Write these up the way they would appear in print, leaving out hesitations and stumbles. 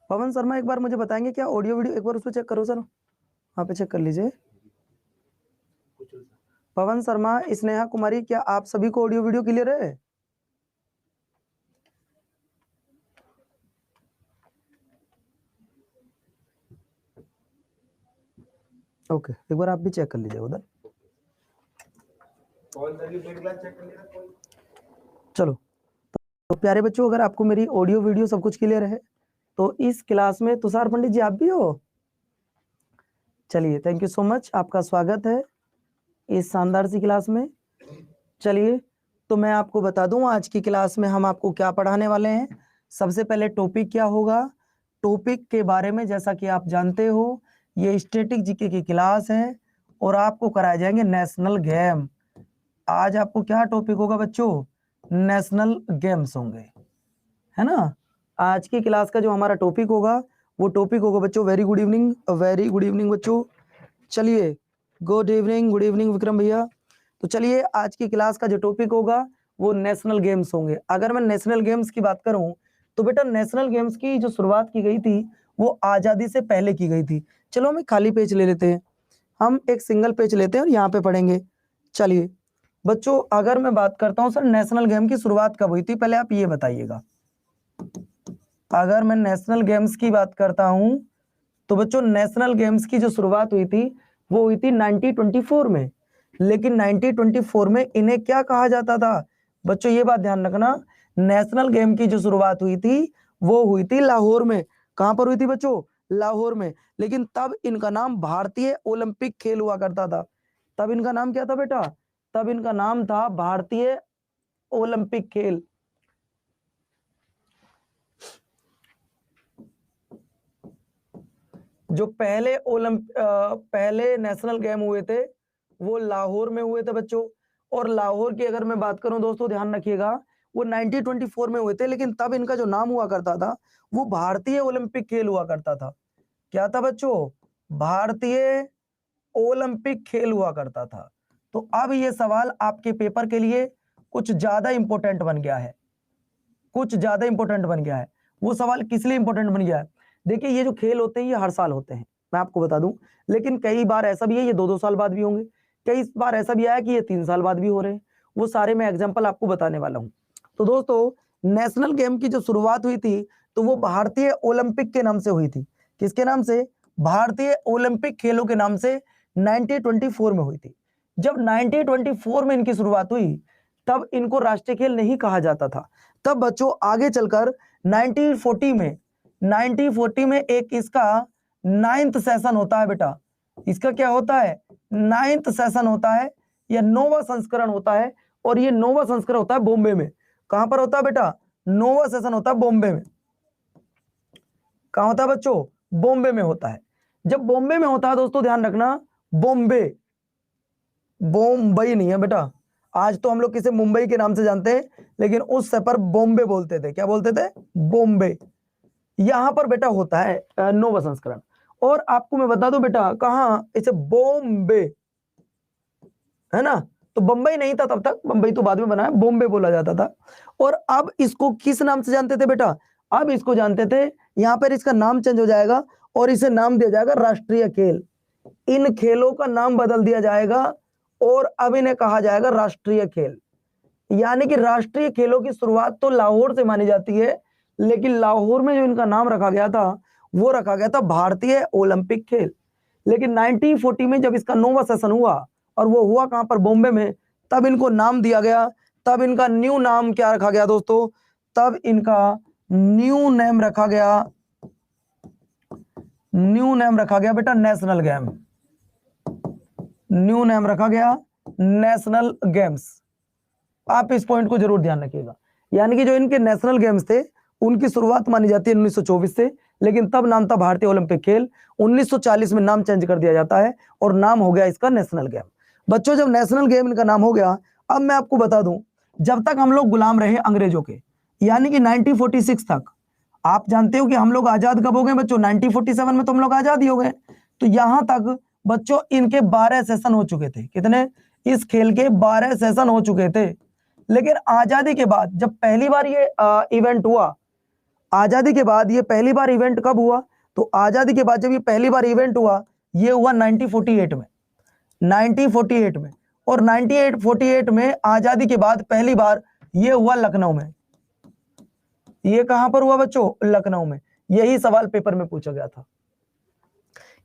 पवन शर्मा एक बार मुझे बताएंगे क्या ऑडियो वीडियो, एक बार उसको चेक करो सर, वहाँ पे चेक कर लीजिए। पवन शर्मा, स्नेहा कुमारी, क्या आप सभी को ऑडियो वीडियो क्लियर है? ओके, एक बार आप भी चेक कर लीजिए उधर। चलो तो प्यारे बच्चों, अगर आपको मेरी ऑडियो वीडियो सब कुछ क्लियर है तो इस क्लास में तुषार पंडित जी आप भी हो? चलिए, थैंक यू सो मच, आपका स्वागत है इस शानदार सी क्लास में। चलिए तो मैं आपको बता दूं आज की क्लास में हम आपको क्या पढ़ाने वाले हैं। सबसे पहले टॉपिक क्या होगा, टॉपिक के बारे में जैसा कि आप जानते हो ये स्टैटिक जीके की क्लास है और आपको कराए जाएंगे नेशनल गेम। आज आपको क्या टॉपिक होगा बच्चों, नेशनल गेम्स होंगे, है ना। आज की क्लास का जो हमारा टॉपिक होगा वो टॉपिक होगा बच्चों, very good evening, very good evening बच्चों। चलिए, गुड इवनिंग विक्रम भैया। तो चलिए, आज की क्लास का जो टॉपिक होगा वो नेशनल गेम्स होंगे। अगर मैं नेशनल गेम्स की बात करूं तो बेटा नेशनल गेम्स की जो शुरुआत की गई थी वो आजादी से पहले की गई थी। चलो हम एक खाली पेज ले लेते हैं, हम एक सिंगल पेज लेते हैं और यहाँ पे पढ़ेंगे। चलिए बच्चों, अगर मैं बात करता हूँ सर नेशनल गेम की शुरुआत कब हुई थी, पहले आप ये बताइएगा। अगर मैं नेशनल गेम्स की बात करता हूं तो बच्चों नेशनल गेम्स की जो शुरुआत हुई थी वो हुई थी 1924 में। लेकिन 1924 में इन्हें क्या कहा जाता था बच्चों, ये बात ध्यान रखना, नेशनल गेम की जो शुरुआत हुई थी वो हुई थी लाहौर में। कहां पर हुई थी बच्चों, लाहौर में। लेकिन तब इनका नाम भारतीय ओलंपिक खेल हुआ करता था। तब इनका नाम क्या था बेटा, तब इनका नाम था भारतीय ओलंपिक खेल। जो पहले नेशनल गेम हुए थे वो लाहौर में हुए थे बच्चों। और लाहौर की अगर मैं बात करूं दोस्तों, ध्यान रखिएगा, वो 1924 में हुए थे। लेकिन तब इनका जो नाम हुआ करता था वो भारतीय ओलंपिक खेल हुआ करता था। क्या था बच्चों, भारतीय ओलंपिक खेल हुआ करता था। तो अब ये सवाल आपके पेपर के लिए कुछ ज्यादा इंपॉर्टेंट बन गया है, कुछ ज्यादा इंपॉर्टेंट बन गया है। वो सवाल किस लिए इंपॉर्टेंट बन गया है, देखिए ये जो खेल होते हैं ये हर साल होते हैं, मैं आपको बता दूं। लेकिन कई बार ऐसा भी है ये 2-2 साल बाद भी होंगे, कई बार ऐसा भी आया कि ये 3 साल बाद भी हो रहे हैं। वो सारे मैं एग्जाम्पल आपको बताने वाला हूँ। तो दोस्तों, नेशनल गेम की जो शुरुआत हुई थी तो वो भारतीय ओलंपिक के नाम से हुई थी। किसके नाम से, भारतीय ओलंपिक खेलों के नाम से 1924 में हुई थी। जब 1924 में इनकी शुरुआत हुई तब इनको राष्ट्रीय खेल नहीं कहा जाता था। तब बच्चों आगे चलकर 1940 में एक इसका 9th सेशन होता है बेटा। इसका क्या होता है, 9th सेशन होता है या 9वां संस्करण होता है। और ये 9वां संस्करण होता है बॉम्बे में। कहां पर होता है बेटा, 9वां सेशन होता है बॉम्बे में। कहां होता है बच्चों, बॉम्बे में होता है। जब बॉम्बे में होता है दोस्तों ध्यान रखना, बॉम्बे, बॉम्बई नहीं है बेटा। आज तो हम लोग किसे मुंबई के नाम से जानते हैं, लेकिन उस समय पर बॉम्बे बोलते थे। क्या बोलते थे, बॉम्बे। यहां पर बेटा होता है 9वां संस्करण। और आपको मैं बता दूं बेटा, कहां, इसे बॉम्बे, है ना। तो बंबई नहीं था तब तक, बंबई तो बाद में बना है, बॉम्बे बोला जाता था। और अब इसको किस नाम से जानते थे बेटा, अब इसको जानते थे, यहां पर इसका नाम चेंज हो जाएगा और इसे नाम दिया जाएगा राष्ट्रीय खेल। इन खेलों का नाम बदल दिया जाएगा और अब इन्हें कहा जाएगा राष्ट्रीय खेल। यानी कि राष्ट्रीय खेलों की शुरुआत तो लाहौर से मानी जाती है, लेकिन लाहौर में जो इनका नाम रखा गया था वो रखा गया था भारतीय ओलंपिक खेल। लेकिन 1940 में जब इसका 9वां सेशन हुआ, और वो हुआ कहां पर, बॉम्बे में, तब इनको नाम दिया गया। तब इनका न्यू नाम क्या रखा गया दोस्तों, तब इनका न्यू नेम रखा गया, न्यू नेम रखा गया बेटा नेशनल गेम। न्यू नेम रखा गया नेशनल गेम्स। आप इस पॉइंट को जरूर ध्यान रखिएगा। यानी कि जो इनके नेशनल गेम्स थे उनकी शुरुआत मानी जाती है 1924 से, लेकिन तब नाम था भारतीय ओलंपिक खेल। 1940 में नाम चेंज कर दिया जाता है और नाम हो गया इसका नेशनल गेम। बच्चों जब नेशनल गेम इनका नाम हो गया, अब मैं आपको बता दूं, जब तक हम लोग गुलाम रहे अंग्रेजों के, यानी कि 1946 तक, आप जानते हो कि हम लोग आजाद कब हो गए बच्चों, 1947 में तो हम लोग आजाद ही हो गए। तो यहां तक बच्चों इनके 12 सेशन हो चुके थे। कितने, इस खेल के 12 सेशन हो चुके थे। लेकिन आजादी के बाद जब पहली बार ये इवेंट हुआ, आजादी के बाद ये पहली बार इवेंट कब हुआ? तो आजादी के बाद जब ये पहली बार इवेंट हुआ, ये हुआ 1948 में, 1948 में। और 1948 में आजादी के बाद पहली बार ये हुआ लखनऊ में। ये कहां पर हुआ बच्चों? लखनऊ में। यही सवाल पेपर में पूछा गया था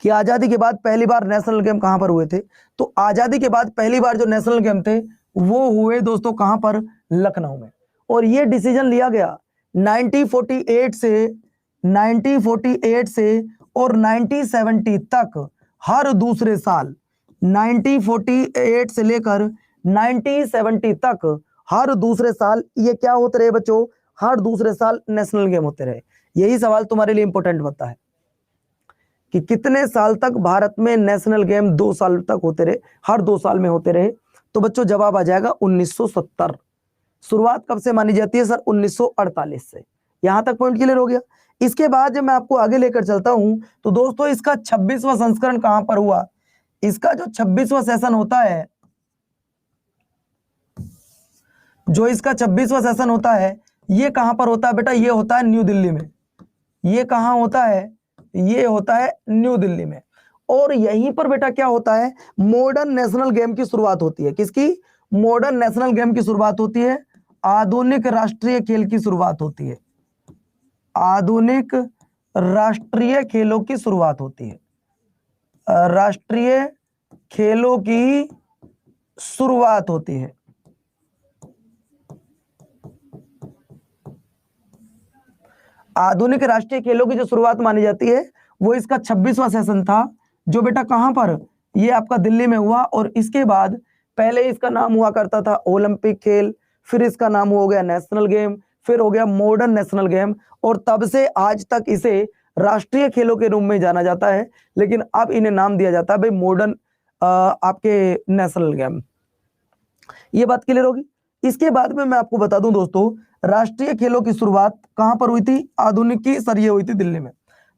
कि आजादी के बाद पहली बार नेशनल गेम कहां पर हुए थे? तो आजादी के बाद पहली बार जो नेशनल गेम थे वो हुए दोस्तों कहां पर? लखनऊ में। और ये डिसीजन लिया गया 1948 से और 1970 तक हर दूसरे साल, 1948 से लेकर 1970 तक हर दूसरे साल ये क्या होते रहे बच्चों? हर दूसरे साल नेशनल गेम होते रहे। यही सवाल तुम्हारे लिए इंपॉर्टेंट बनता है कि कितने साल तक भारत में नेशनल गेम 2 साल तक होते रहे, हर 2 साल में होते रहे। तो बच्चों जवाब आ जाएगा 1970। शुरुआत कब से मानी जाती है सर? 1948 से। यहां तक पॉइंट क्लियर हो गया। इसके बाद जब मैं आपको आगे लेकर चलता हूं तो दोस्तों इसका 26वां संस्करण कहां पर हुआ? इसका जो 26वां सेशन होता है, जो इसका 26वां सेशन होता है, ये कहां पर होता है बेटा? ये होता है न्यू दिल्ली में। ये कहां होता है? ये होता है न्यू दिल्ली में। और यहीं पर बेटा क्या होता है? मॉडर्न नेशनल गेम की शुरुआत होती है। किसकी? मॉडर्न नेशनल गेम की शुरुआत होती है। आधुनिक राष्ट्रीय खेल की शुरुआत होती है। आधुनिक राष्ट्रीय खेलों की शुरुआत होती है। राष्ट्रीय खेलों की शुरुआत होती है। आधुनिक राष्ट्रीय खेलों की जो शुरुआत मानी जाती है वो इसका 26वां सेशन था, जो बेटा कहां पर? ये आपका दिल्ली में हुआ। और इसके बाद पहले इसका नाम हुआ करता था ओलंपिक खेल, फिर इसका नाम हो गया नेशनल गेम, फिर हो गया मॉडर्न नेशनल गेम, और तब से आज तक इसे राष्ट्रीय खेलों के रूप में जाना जाता है। लेकिन अब इन्हें नाम दिया जाता है भाई मॉडर्न आपके नेशनल गेम। ये बात क्लियर होगी। इसके बाद में मैं आपको बता दूं दोस्तों, राष्ट्रीय खेलों की शुरुआत कहां पर हुई थी? आधुनिक की सर ये हुई थी दिल्ली में।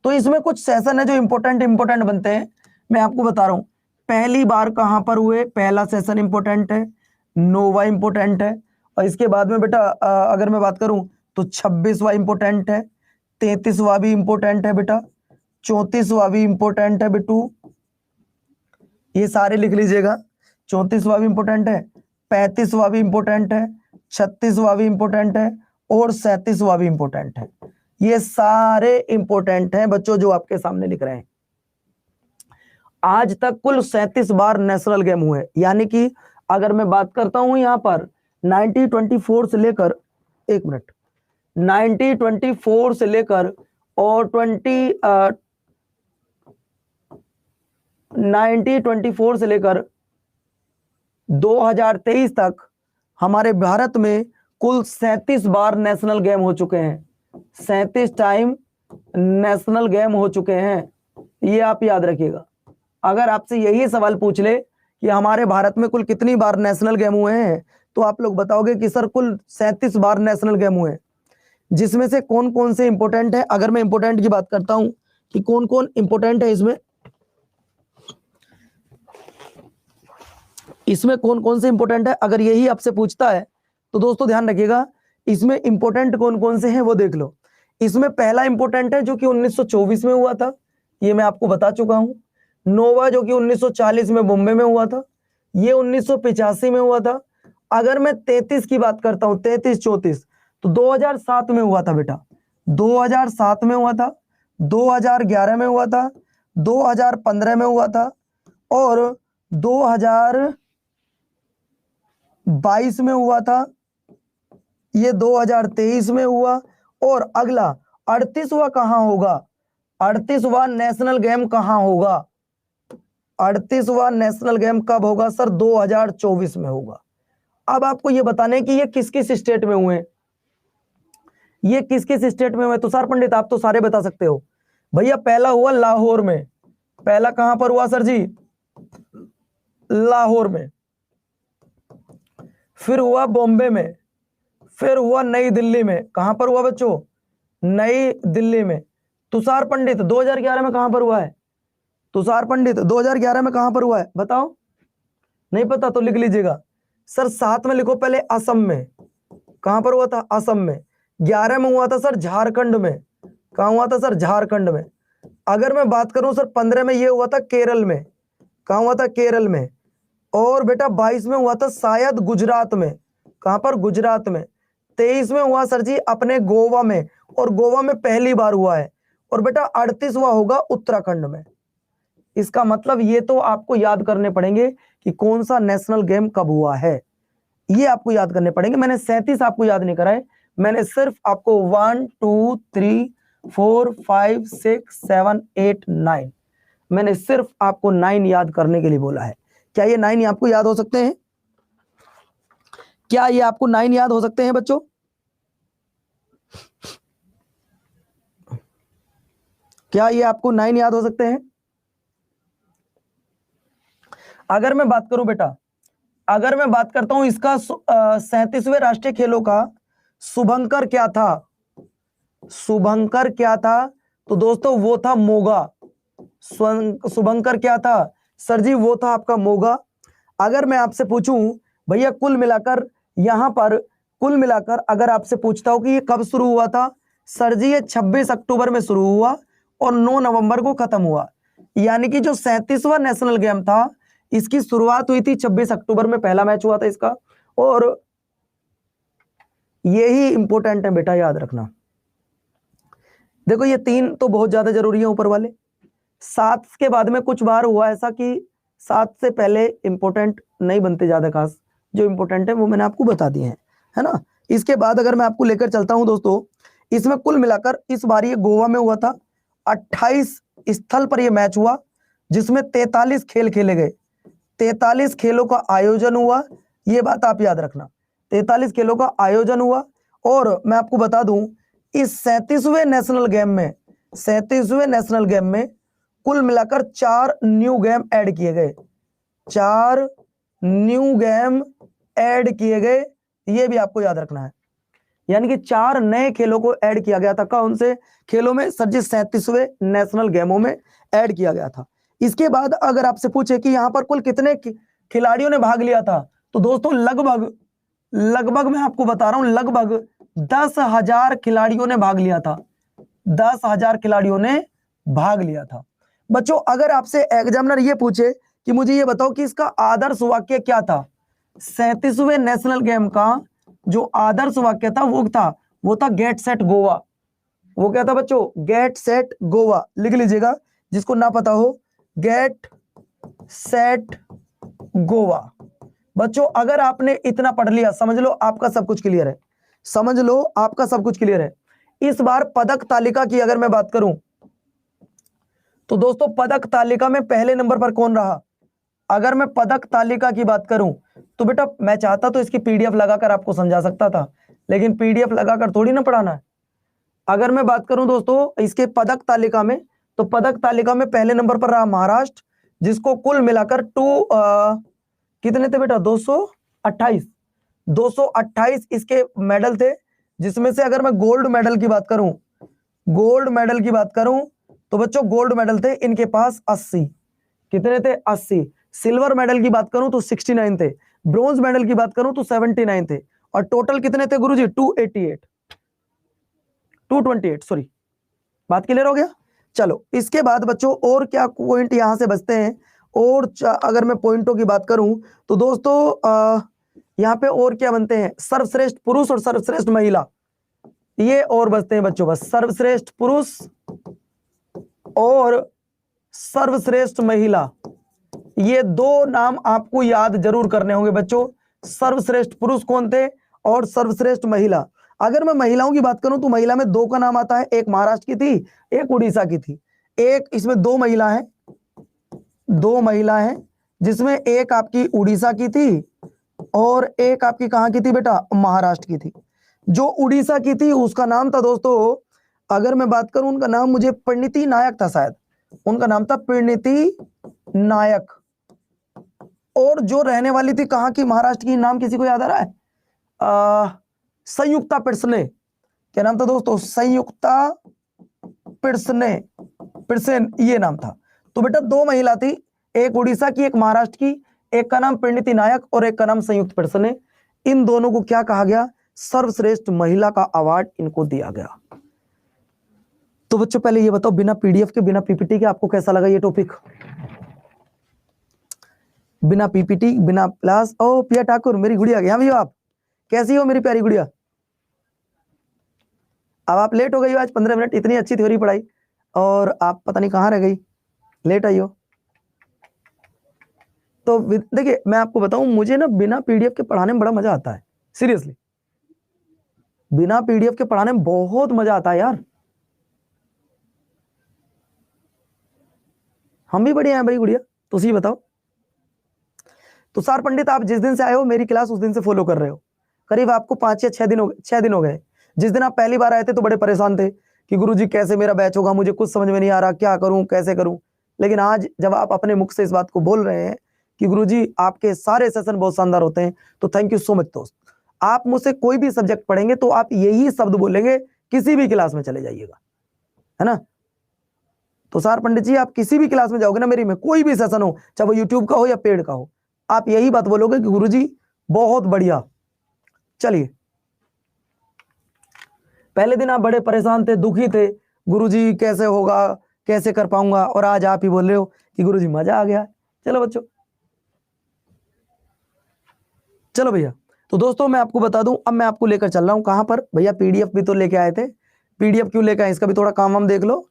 तो इसमें कुछ सेशन है जो इंपॉर्टेंट बनते हैं, मैं आपको बता रहा हूं। पहली बार कहां पर हुए? पहला सेशन इंपॉर्टेंट है, नोवा इंपॉर्टेंट है। और इसके बाद में बेटा अगर मैं बात करूं तो 26वां इंपॉर्टेंट है, 33वां भी इंपॉर्टेंट है बेटा, 34वां भी इंपॉर्टेंट है बेटू। ये सारे लिख लीजिएगा। 34वां भी इंपॉर्टेंट है, 35वां भी इंपॉर्टेंट है, 36वां भी इंपॉर्टेंट है और 37वां भी इंपॉर्टेंट है। ये सारे इंपॉर्टेंट हैं बच्चों जो आपके सामने लिख रहे हैं। आज तक कुल 37 बार नेशनल गेम हुए। यानी कि अगर मैं बात करता हूं यहां पर 1924 से लेकर, एक मिनट, 1924 से लेकर और 1924 से लेकर 2023 तक हमारे भारत में कुल 37 बार नेशनल गेम हो चुके हैं। 37 टाइम नेशनल गेम हो चुके हैं। ये आप याद रखिएगा। अगर आपसे यही सवाल पूछ ले कि हमारे भारत में कुल कितनी बार नेशनल गेम हुए हैं, तो आप लोग बताओगे कि सर कुल 37 बार नेशनल गेम हुए। जिसमें से कौन कौन से इंपॉर्टेंट है? अगर मैं इंपॉर्टेंट की बात करता हूं कि कौन कौन इंपॉर्टेंट है इसमें कौन कौन से इंपॉर्टेंट है, अगर यही आपसे पूछता है तो दोस्तों ध्यान रखिएगा, इसमें इंपॉर्टेंट कौन कौन से हैं वो देख लो। इसमें पहला इंपॉर्टेंट है जो कि 1924 में हुआ था, ये मैं आपको बता चुका हूं। नोवा जो कि 1940 में बॉम्बे में हुआ था, ये 1985 में हुआ था। अगर मैं 33 की बात करता हूं, 33-34, तो 2007 में हुआ था बेटा, 2007 में हुआ था, 2011 में हुआ था, 2015 में हुआ था और 2022 में हुआ था, ये 2023 में हुआ। और अगला 38वां कहां होगा? 38वां नेशनल गेम कहां होगा? 38वां नेशनल गेम कब होगा सर? 2024 में होगा। अब आपको ये बताने कि ये किस किस स्टेट में हुए, ये किस किस स्टेट में हुए। तुषार पंडित आप तो सारे बता सकते हो भैया। पहला हुआ लाहौर में। पहला कहां पर हुआ सर जी? लाहौर में। फिर हुआ बॉम्बे में, फिर हुआ नई दिल्ली में। कहां पर हुआ बच्चों? नई दिल्ली में। तुषार पंडित 2011 में कहां पर हुआ है? तुषार पंडित 2011 में कहां पर हुआ है बताओ? नहीं पता तो लिख लीजिएगा सर, साथ में लिखो पहले असम में। कहां पर हुआ था? असम में। 11 में हुआ था सर झारखंड में। कहाँ हुआ था सर? झारखंड में। अगर मैं बात करूं सर 15 में ये हुआ था केरल में। कहाँ हुआ था? केरल में। और बेटा 22 में हुआ था शायद गुजरात में। कहां पर? गुजरात में। 23 में हुआ सर जी अपने गोवा में, और गोवा में पहली बार हुआ है। और बेटा 38वां होगा उत्तराखंड में। इसका मतलब ये तो आपको याद करने पड़ेंगे कि कौन सा नेशनल गेम कब हुआ है, ये आपको याद करने पड़ेंगे। मैंने 37 आपको याद नहीं कराए, मैंने सिर्फ आपको 1 2 3 4 5 6 7 8 9, मैंने सिर्फ आपको 9 याद करने के लिए बोला है। क्या ये 9 आपको याद हो सकते हैं? क्या ये आपको 9 याद हो सकते हैं बच्चों? क्या ये आपको 9 याद हो सकते हैं? अगर मैं बात करूं बेटा, अगर मैं बात करता हूं इसका 37वें राष्ट्रीय खेलों का शुभंकर क्या था? शुभंकर क्या था? तो दोस्तों वो था मोगा। शुभंकर क्या था सर जी? वो था आपका मोगा। अगर मैं आपसे पूछूं भैया कुल मिलाकर, यहां पर कुल मिलाकर अगर आपसे पूछता हूं कि ये कब शुरू हुआ था, सर जी ये 26 अक्टूबर में शुरू हुआ और 9 नवंबर को खत्म हुआ। यानी कि जो 37वां नेशनल गेम था इसकी शुरुआत हुई थी 26 अक्टूबर में, पहला मैच हुआ था इसका। और यही इंपॉर्टेंट है बेटा, याद रखना। देखो ये 3 तो बहुत ज्यादा जरूरी है ऊपर वाले। 7 के बाद में कुछ बार हुआ ऐसा कि 7 से पहले इंपॉर्टेंट नहीं बनते ज्यादा खास, जो इंपॉर्टेंट है वो मैंने आपको बता दिए हैं, है ना। इसके बाद अगर मैं आपको लेकर चलता हूं दोस्तों, इसमें कुल मिलाकर इस बार ये गोवा में हुआ था। 28 स्थल पर यह मैच हुआ जिसमें 43 खेल खेले गए। 43 खेलों का आयोजन हुआ, ये बात आप याद रखना। 43 खेलों का आयोजन हुआ। और मैं आपको बता दूं इस 37वें नेशनल गेम में, 37वें नेशनल गेम में कुल मिलाकर 4 न्यू गेम ऐड किए गए। 4 न्यू गेम ऐड किए गए, ये भी आपको याद रखना है। यानी कि 4 नए खेलों को ऐड किया गया था। कौन से खेलों में सर जी? 37वें नेशनल गेमों में ऐड किया गया था। इसके बाद अगर आपसे पूछे कि यहां पर कुल कितने खिलाड़ियों ने भाग लिया था, तो दोस्तों लगभग मैं आपको बता रहा हूं, लगभग 10,000 खिलाड़ियों ने भाग लिया था। 10,000 खिलाड़ियों ने भाग लिया था। बच्चों अगर आपसे एग्जामिनर ये पूछे कि मुझे ये बताओ कि इसका आदर्श वाक्य क्या था, 37वें नेशनल गेम का जो आदर्श वाक्य था वो था गेट सेट गोवा। वो क्या था बच्चों? Get set Goa. लिख लीजिएगा जिसको ना पता हो, गेट सेट गोवा। बच्चों अगर आपने इतना पढ़ लिया, समझ लो आपका सब कुछ क्लियर है। समझ लो आपका सब कुछ क्लियर है। इस बार पदक तालिका की अगर मैं बात करूं तो दोस्तों पदक तालिका में पहले नंबर पर कौन रहा? अगर मैं पदक तालिका की बात करूं तो बेटा मैं चाहता तो इसकी पीडीएफ लगाकर आपको समझा सकता था, लेकिन पीडीएफ लगाकर थोड़ी ना पढ़ाना है। अगर मैं बात करूं दोस्तों इसके पदक तालिका में, तो पदक तालिका में पहले नंबर पर रहा महाराष्ट्र, जिसको कुल मिलाकर कितने थे बेटा? 228 इसके मेडल थे, जिसमें से अगर मैं गोल्ड मेडल की बात करूं तो बच्चों गोल्ड मेडल थे इनके पास 80। कितने थे? 80। सिल्वर मेडल की बात करूं तो 69 थे। ब्रॉन्ज मेडल की बात करूं तो 79 थे। और टोटल कितने थे गुरुजी? 228 सॉरी, बात क्लियर हो गया? चलो इसके बाद बच्चों और क्या पॉइंट यहां से बचते हैं, और अगर मैं पॉइंटों की बात करूं तो दोस्तों यहां पे और क्या बनते हैं? सर्वश्रेष्ठ पुरुष और सर्वश्रेष्ठ महिला, ये और बचते हैं बच्चों बस। सर्वश्रेष्ठ पुरुष और सर्वश्रेष्ठ महिला, ये 2 नाम आपको याद जरूर करने होंगे बच्चों। सर्वश्रेष्ठ पुरुष कौन थे और सर्वश्रेष्ठ महिला। अगर मैं महिलाओं की बात करूं तो महिला में 2 का नाम आता है, एक महाराष्ट्र की थी, एक उड़ीसा की थी। एक इसमें 2 महिला हैं, 2 महिला हैं, जिसमें एक आपकी उड़ीसा की थी और एक आपकी कहां की थी बेटा? महाराष्ट्र की थी। जो उड़ीसा की थी उसका नाम था दोस्तों, अगर मैं बात करूं उनका नाम मुझे परिणीति नायक था शायद, उनका नाम था परिणीति नायक। और जो रहने वाली थी कहां की? महाराष्ट्र की, नाम किसी को याद आ रहा है? संयुक्ता पिर्सने। क्या नाम था दोस्तों? संयुक्ता पिर्सेन ये नाम था। तो बेटा 2 महिला थी, एक उड़ीसा की एक महाराष्ट्र की, एक का नाम परिणीति नायक और एक का नाम संयुक्त पिर्सने। इन दोनों को क्या कहा गया? सर्वश्रेष्ठ महिला का अवार्ड इनको दिया गया। तो बच्चों पहले ये बताओ, बिना पीडीएफ के, बिना पीपीटी के आपको कैसा लगा ये टॉपिक? बिना पीपीटी, बिना क्लास। ओ पिया ठाकुर, मेरी गुड़िया, यहाँ भी हो आप? कैसी हो मेरी प्यारी गुड़िया? अब आप लेट हो गई हो आज 15 मिनट, इतनी अच्छी थ्योरी पढ़ाई और आप पता नहीं कहाँ रह गई, लेट आई हो। तो देखिए मैं आपको बताऊं, मुझे ना बिना पीडीएफ के पढ़ाने में बड़ा मजा आता है, सीरियसली बिना पीडीएफ के पढ़ाने में बहुत मजा आता है यार। हम भी बढ़िया हैं भाई गुड़िया, तुसी बताओ। तुषार पंडित, आप जिस दिन से आए हो मेरी क्लास उस दिन से फॉलो कर रहे हो, करीब आपको 5 या 6 दिन हो गए, 6 दिन हो गए। जिस दिन आप पहली बार आए थे तो बड़े परेशान थे कि गुरुजी कैसे मेरा बैच होगा, मुझे कुछ समझ में नहीं आ रहा, क्या करूं कैसे करूं। लेकिन आज जब आप अपने मुख से इस बात को बोल रहे हैं कि गुरुजी आपके सारे सेशन बहुत शानदार होते हैं, तो थैंक यू सो मच दोस्त। आप मुझसे कोई भी सब्जेक्ट पढ़ेंगे तो आप यही शब्द बोलेंगे, किसी भी क्लास में चले जाइएगा, है ना। तुषार पंडित जी, आप किसी भी क्लास में जाओगे ना मेरी में, कोई भी सेशन हो, चाहे वो यूट्यूब का हो या पेड का हो, आप यही बात बोलोगे कि गुरुजी बहुत बढ़िया। चलिए, पहले दिन आप बड़े परेशान थे, दुखी थे, गुरुजी कैसे होगा, कैसे कर पाऊंगा, और आज आप ही बोल रहे हो कि गुरुजी मजा आ गया। चलो बच्चों, चलो भैया। तो दोस्तों मैं आपको बता दूं, अब मैं आपको लेकर चल रहा हूं कहां पर भैया, पीडीएफ भी तो लेके आए थे, पीडीएफ क्यों लेके आए, इसका भी थोड़ा काम हम देख लो।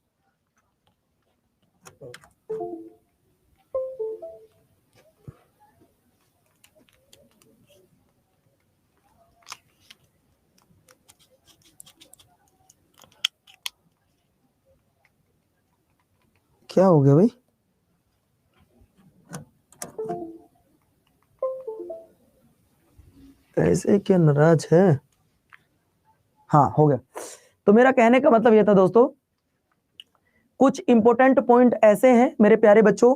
क्या हो गया भाई? ऐसे क्या नाराज है? हाँ हो गया। तो मेरा कहने का मतलब यह था दोस्तों, कुछ इंपॉर्टेंट पॉइंट ऐसे हैं मेरे प्यारे बच्चों,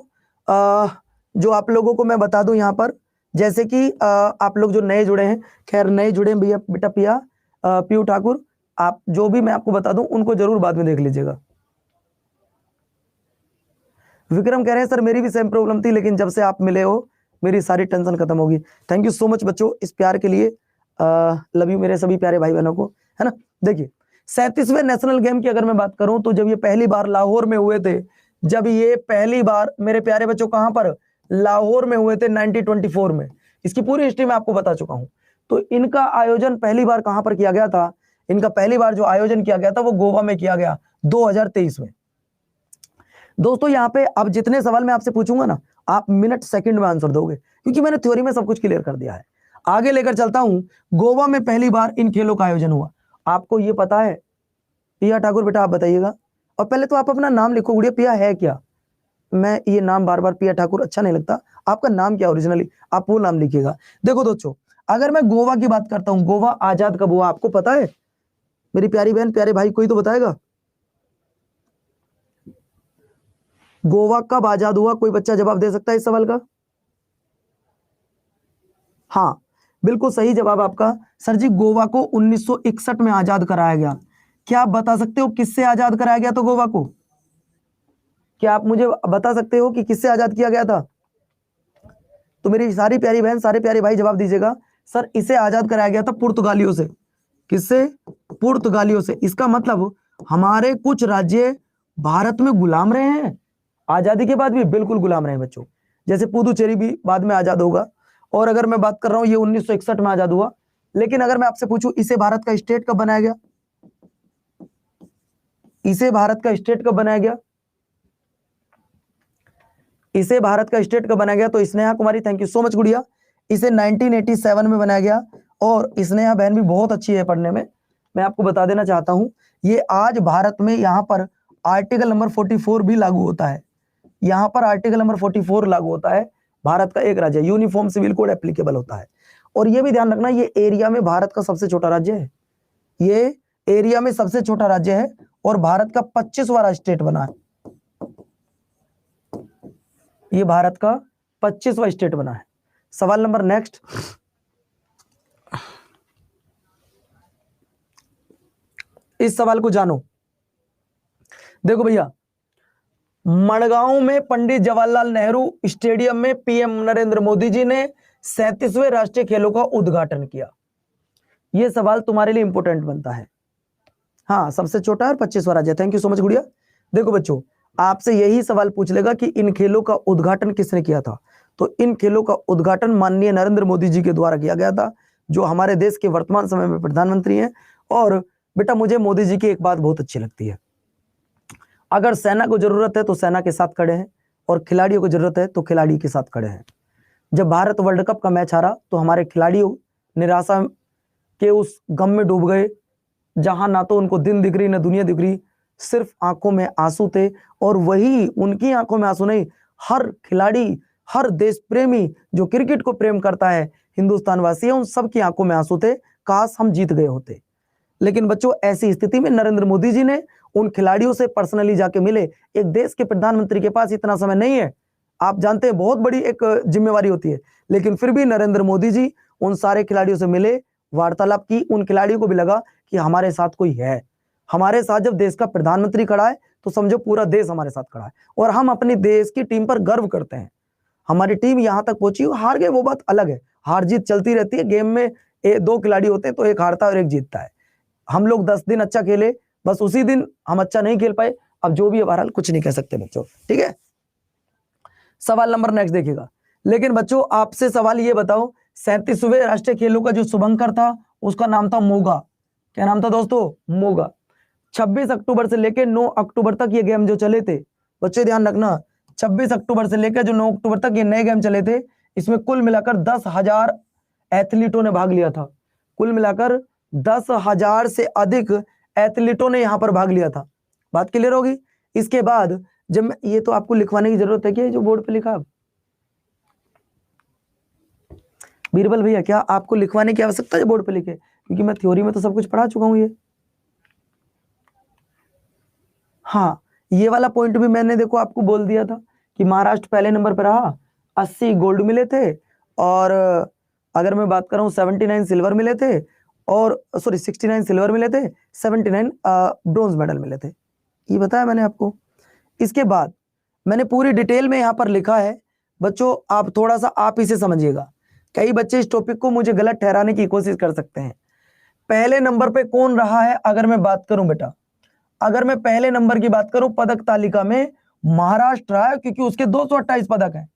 जो आप लोगों को मैं बता दूं यहाँ पर। जैसे कि आप लोग जो नए जुड़े हैं, खैर नए जुड़े भैया बेटा पिया पीयू ठाकुर, आप जो भी मैं आपको बता दूं उनको जरूर बाद में देख लीजिएगा। विक्रम कह रहे हैं सर मेरी भी सेम प्रॉब्लम थी, लेकिन जब से आप मिले हो मेरी सारी टेंशन खत्म होगी। थैंक यू सो मच बच्चों इस प्यार के लिए, लव यू मेरे सभी प्यारे भाई बहनों को, है ना। देखिए 37वें नेशनल गेम की अगर मैं बात करूं तो जब ये पहली बार लाहौर में हुए थे, जब ये पहली बार मेरे प्यारे बच्चों कहां पर, लाहौर में हुए थे 1924 में। इसकी पूरी हिस्ट्री मैं आपको बता चुका हूं। तो इनका आयोजन पहली बार कहां पर किया गया था, इनका पहली बार जो आयोजन किया गया था वो गोवा में किया गया 2023 में। दोस्तों यहाँ पे अब जितने सवाल मैं आपसे पूछूंगा ना, आप मिनट सेकंड में आंसर दोगे, क्योंकि मैंने थ्योरी में सब कुछ क्लियर कर दिया है। आगे लेकर चलता हूं, गोवा में पहली बार इन खेलों का आयोजन हुआ, आपको ये पता है? पिया ठाकुर बेटा आप बताइएगा, और पहले तो आप अपना नाम लिखो, गुड़िया पिया है क्या? मैं ये नाम बार बार पिया ठाकुर अच्छा नहीं लगता, आपका नाम क्या ओरिजिनली, आप वो नाम लिखिएगा। देखो दोस्तों, अगर मैं गोवा की बात करता हूं, गोवा आजाद कब हुआ आपको पता है? मेरी प्यारी बहन प्यारे भाई कोई तो बताएगा, गोवा कब आजाद हुआ? कोई बच्चा जवाब दे सकता है इस सवाल का? हाँ बिल्कुल सही जवाब आपका, सर जी गोवा को 1961 में आजाद कराया गया। क्या आप बता सकते हो किससे आजाद कराया गया तो गोवा को? क्या आप मुझे बता सकते हो कि किससे आजाद किया गया था? तो मेरी सारी प्यारी बहन सारे प्यारे भाई जवाब दीजिएगा। सर इसे आजाद कराया गया था पुर्तगालियों से। किससे? पुर्तगालियों से। इसका मतलब हमारे कुछ राज्य भारत में गुलाम रहे हैं, आजादी के बाद भी बिल्कुल गुलाम रहे बच्चों। जैसे पुदुचेरी भी बाद में आजाद होगा, और अगर मैं बात कर रहा हूं ये 1961 में आजाद हुआ। लेकिन अगर मैं आपसे पूछूं इसे भारत का स्टेट कब बनाया गया, इसे भारत का स्टेट कब बनाया गया, इसे भारत का स्टेट कब बनाया गया? तो स्नेहा कुमारी थैंक यू सो मच गुड़िया, इसे 1987 में बनाया गया। और स्नेहा बहन भी बहुत अच्छी है पढ़ने में, मैं आपको बता देना चाहता हूं, ये आज भारत में यहां पर आर्टिकल नंबर 44 भी लागू होता है। यहां पर आर्टिकल नंबर 44 लागू होता है, भारत का एक राज्य, यूनिफॉर्म सिविल कोड एप्लीकेबल होता है। और ये भी ध्यान रखना ये एरिया में भारत का सबसे छोटा राज्य है, ये एरिया में सबसे छोटा राज्य है, और भारत का 25वां स्टेट बना है, ये भारत का 25वां स्टेट बना है। सवाल नंबर नेक्स्ट, इस सवाल को जानो। देखो भैया, मड़गांव में पंडित जवाहरलाल नेहरू स्टेडियम में पीएम नरेंद्र मोदी जी ने 37वें राष्ट्रीय खेलों का उद्घाटन किया। ये सवाल तुम्हारे लिए इंपॉर्टेंट बनता है। हाँ, सबसे छोटा है 25वां राज्य। थैंक यू सो मच गुड़िया। देखो बच्चों, आपसे यही सवाल पूछ लेगा कि इन खेलों का उद्घाटन किसने किया था। तो इन खेलों का उद्घाटन माननीय नरेंद्र मोदी जी के द्वारा किया गया था, जो हमारे देश के वर्तमान समय में प्रधानमंत्री हैं। और बेटा मुझे मोदी जी की एक बात बहुत अच्छी लगती है, अगर सेना को जरूरत है तो सेना के साथ खड़े हैं, और खिलाड़ियों को जरूरत है तो खिलाड़ी के साथ खड़े हैं। जब भारत वर्ल्ड कप का मैच हारा तो हमारे खिलाड़ियों निराशा के उस गम में डूब गए, जहां ना तो उनको दिन दिख रही ना दुनिया दिख रही, सिर्फ आंखों में आंसू थे। और वही उनकी आंखों में आंसू नहीं, हर खिलाड़ी, हर देश प्रेमी जो क्रिकेट को प्रेम करता है, हिंदुस्तान वासी है, उन सबकी आंखों में आंसू थे, काश हम जीत गए होते। लेकिन बच्चों ऐसी स्थिति में नरेंद्र मोदी जी ने उन खिलाड़ियों से पर्सनली जाके मिले। एक देश के प्रधानमंत्री के पास इतना समय नहीं है, आप जानते हैं बहुत बड़ी एक जिम्मेवारी होती है, लेकिन फिर भी नरेंद्र मोदी जी उन सारे खिलाड़ियों से मिले, वार्तालाप की। उन खिलाड़ियों को भी लगा कि हमारे साथ कोई है, हमारे साथ जब देश का प्रधानमंत्री खड़ा है तो समझो पूरा देश हमारे साथ खड़ा है। और हम अपनी देश की टीम पर गर्व करते हैं। हमारी टीम यहां तक पहुंची, हार गए वो बात अलग है, हार जीत चलती रहती है। गेम में दो खिलाड़ी होते हैं तो एक हारता है और एक जीतता है। हम लोग 10 दिन अच्छा खेले, बस उसी दिन हम अच्छा नहीं खेल पाए, अब जो भी है बहरहाल कुछ नहीं कह सकते बच्चों, ठीक है। सवाल नंबर नेक्स्ट देखिएगा। लेकिन बच्चों आपसे सवाल ये बताओ, 37वें राष्ट्रीय खेलों का जो शुभंकर था उसका नाम था मोगा। क्या नाम था दोस्तों? मोगा। 26 अक्टूबर से लेकर 9 अक्टूबर तक ये गेम जो चले थे, बच्चे ध्यान रखना, 26 अक्टूबर से लेकर जो 9 अक्टूबर तक ये नए गेम चले थे, इसमें कुल मिलाकर 10,000 एथलीटों ने भाग लिया था। कुल मिलाकर 10,000 से अधिक एथलीटों ने यहां पर भाग लिया था। बात क्लियर होगी। इसके बाद जब ये तो आपको लिखवाने की जरूरत है क्या, जो बोर्ड पे लिखा? बीरबल भैया, क्या आपको लिखवाने की आवश्यकता है बोर्ड पे लिखे? क्योंकि मैं थ्योरी में तो सब कुछ पढ़ा चुका हूं ये। हाँ, ये वाला पॉइंट भी मैंने देखो आपको बोल दिया था कि महाराष्ट्र पहले नंबर पर रहा, 80 गोल्ड मिले थे, और अगर मैं बात करूं 79 सिल्वर मिले थे, और सॉरी 69 सिल्वर मिले थे, 79 ब्रोंज मेडल मिले थे। ये बताया मैंने आपको। इसके बाद मैंने पूरी डिटेल में यहां पर लिखा है बच्चों, आप थोड़ा सा आप इसे समझिएगा। कई बच्चे इस टॉपिक को मुझे गलत ठहराने की कोशिश कर सकते हैं। पहले नंबर पे कौन रहा है अगर मैं बात करूं बेटा, अगर मैं पहले नंबर की बात करूं पदक तालिका में, महाराष्ट्र रहा है, क्योंकि उसके 228 पदक हैं।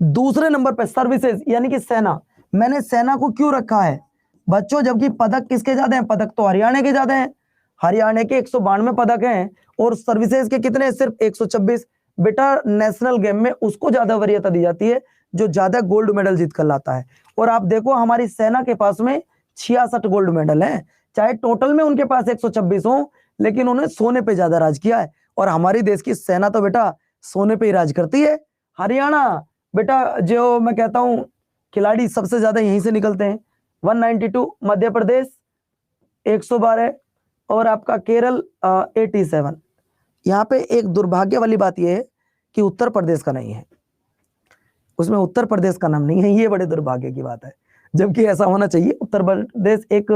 दूसरे नंबर पे सर्विसेज यानी कि सेना। मैंने सेना को क्यों रखा है बच्चों, जबकि पदक किसके ज्यादा हैं? पदक तो हरियाणा के ज्यादा हैं, हरियाणा के 192 पदक हैं, और सर्विसेज के कितने? सिर्फ 126। बेटा नेशनल गेम में उसको ज्यादा वरीयता दी जाती है जो ज्यादा गोल्ड मेडल जीत कर लाता है। और आप देखो हमारी सेना के पास में 66 गोल्ड मेडल हैं, चाहे टोटल में उनके पास 126 हो, लेकिन उन्होंने सोने पे ज्यादा राज किया है। और हमारी देश की सेना तो बेटा सोने पे ही राज करती है। हरियाणा बेटा, जो मैं कहता हूं खिलाड़ी सबसे ज्यादा यहीं से निकलते हैं, 192, मध्य प्रदेश 112, और आपका केरल 87। यहाँ पे एक दुर्भाग्य वाली बात यह है कि उत्तर प्रदेश का नहीं है, उसमें उत्तर प्रदेश का नाम नहीं है, ये बड़े दुर्भाग्य की बात है, जबकि ऐसा होना चाहिए। उत्तर प्रदेश एक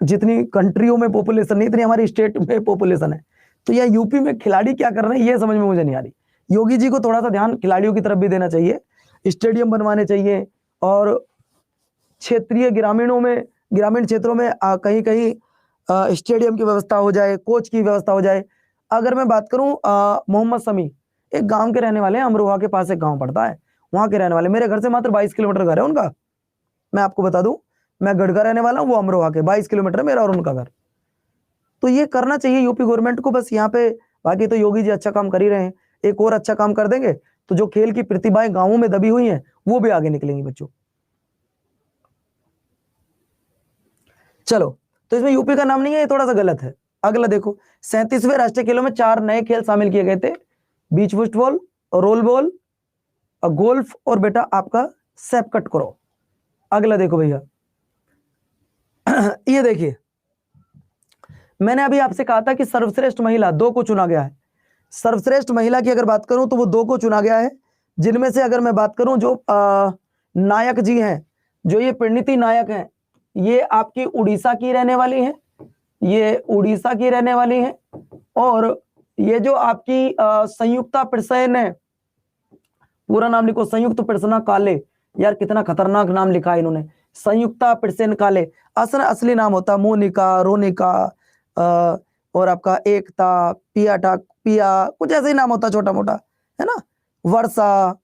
जितनी कंट्रियों में पॉपुलेशन नहीं, इतनी हमारी स्टेट में पॉपुलेशन है। तो यह यूपी में खिलाड़ी क्या कर रहे हैं ये समझ में मुझे नहीं आ रही। योगी जी को थोड़ा सा ध्यान खिलाड़ियों की तरफ भी देना चाहिए, स्टेडियम बनवाने चाहिए, और क्षेत्रीय ग्रामीणों में, ग्रामीण क्षेत्रों में कहीं कहीं स्टेडियम की व्यवस्था हो जाए, कोच की व्यवस्था हो जाए। अगर मैं बात करूं मोहम्मद शमी एक गांव के रहने वाले हैं, अमरोहा के पास एक गांव पड़ता है, वहां के रहने वाले, मेरे घर से मात्र 22 किलोमीटर घर है उनका। मैं आपको बता दूं, मैं गढ़ का रहने वाला हूं, वो अमरोहा के 22 किलोमीटर मेरा और उनका घर। तो ये करना चाहिए यूपी गवर्नमेंट को बस यहाँ पे। बाकी तो योगी जी अच्छा काम कर ही रहे हैं, एक और अच्छा काम कर देंगे तो जो खेल की प्रतिभाएं गांवों में दबी हुई हैं वो भी आगे निकलेंगी बच्चों। चलो, तो इसमें यूपी का नाम नहीं है, ये थोड़ा सा गलत है। अगला देखो, 37वें राष्ट्रीय खेलों में 4 नए खेल शामिल किए गए थे, बीच फुटबॉल, रोल बॉल, गोल्फ, और बेटा आपका सेपकट करो। अगला देखो भैया, ये देखिए, मैंने अभी आपसे कहा था कि सर्वश्रेष्ठ महिला 2 को चुना गया है। सर्वश्रेष्ठ महिला की अगर बात करूं तो वो 2 को चुना गया है, जिनमें से अगर मैं बात करूं जो नायक जी हैं, जो ये परिणीति नायक हैं, ये आपकी उड़ीसा की रहने वाली हैं, ये उड़ीसा की रहने वाली हैं। और ये जो आपकी संयुक्ता प्रसेन है, पूरा नाम लिखो, संयुक्त प्रसन्ना काले। यार कितना खतरनाक नाम लिखा है इन्होंने, संयुक्ता पिरसेन काले, असली नाम होता मोनिका, रोनिका, और आपका एकता, पिया, कुछ ऐसे ही नाम होता छोटा मोटा, है ना। वर्षा,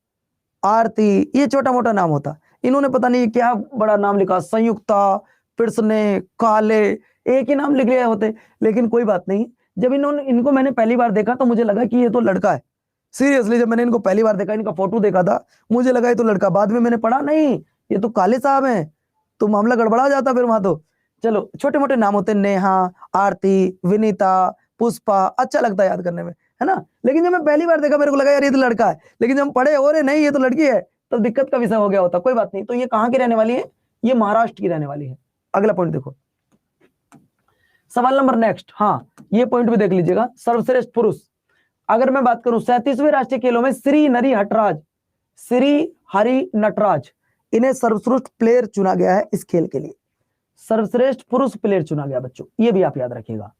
आरती, ये छोटा मोटा नाम होता। इन्होंने पता नहीं क्या बड़ा नाम लिखा, संयुक्ता, पिरसने, काले, एक ही नाम लिख लिया होते। लेकिन कोई बात नहीं, जब इनको मैंने पहली बार देखा तो मुझे लगा कि ये तो लड़का है। सीरियसली जब मैंने इनको पहली बार देखा, इनका फोटो देखा था, मुझे लगा ये तो लड़का। बाद में मैंने पढ़ा नहीं ये तो काले साहब हैं, तो मामला गड़बड़ा जाता फिर वहां तो। चलो छोटे मोटे नाम होते, नेहा, आरती, विनीता, पुष्पा, अच्छा लगता है याद करने में, है ना। लेकिन जब मैं पहली बार देखा मेरे को लगा यार ये तो लड़का है, लेकिन जब हम पढ़े हो रहे नहीं ये तो लड़की है, तो दिक्कत का विषय हो गया होता। कोई बात नहीं। तो ये कहाँ की रहने वाली है? ये महाराष्ट्र की रहने वाली है। अगला पॉइंट देखो, सवाल नंबर नेक्स्ट। हाँ, ये पॉइंट भी देख लीजिएगा। सर्वश्रेष्ठ पुरुष, अगर मैं बात करूं 37वें राष्ट्रीय खेलों में श्री हरि नटराज, इन्हें सर्वश्रेष्ठ प्लेयर चुना गया है इस खेल के लिए। सर्वश्रेष्ठ पुरुष प्लेयर चुना गया बच्चों, ये भी आप याद रखिएगा।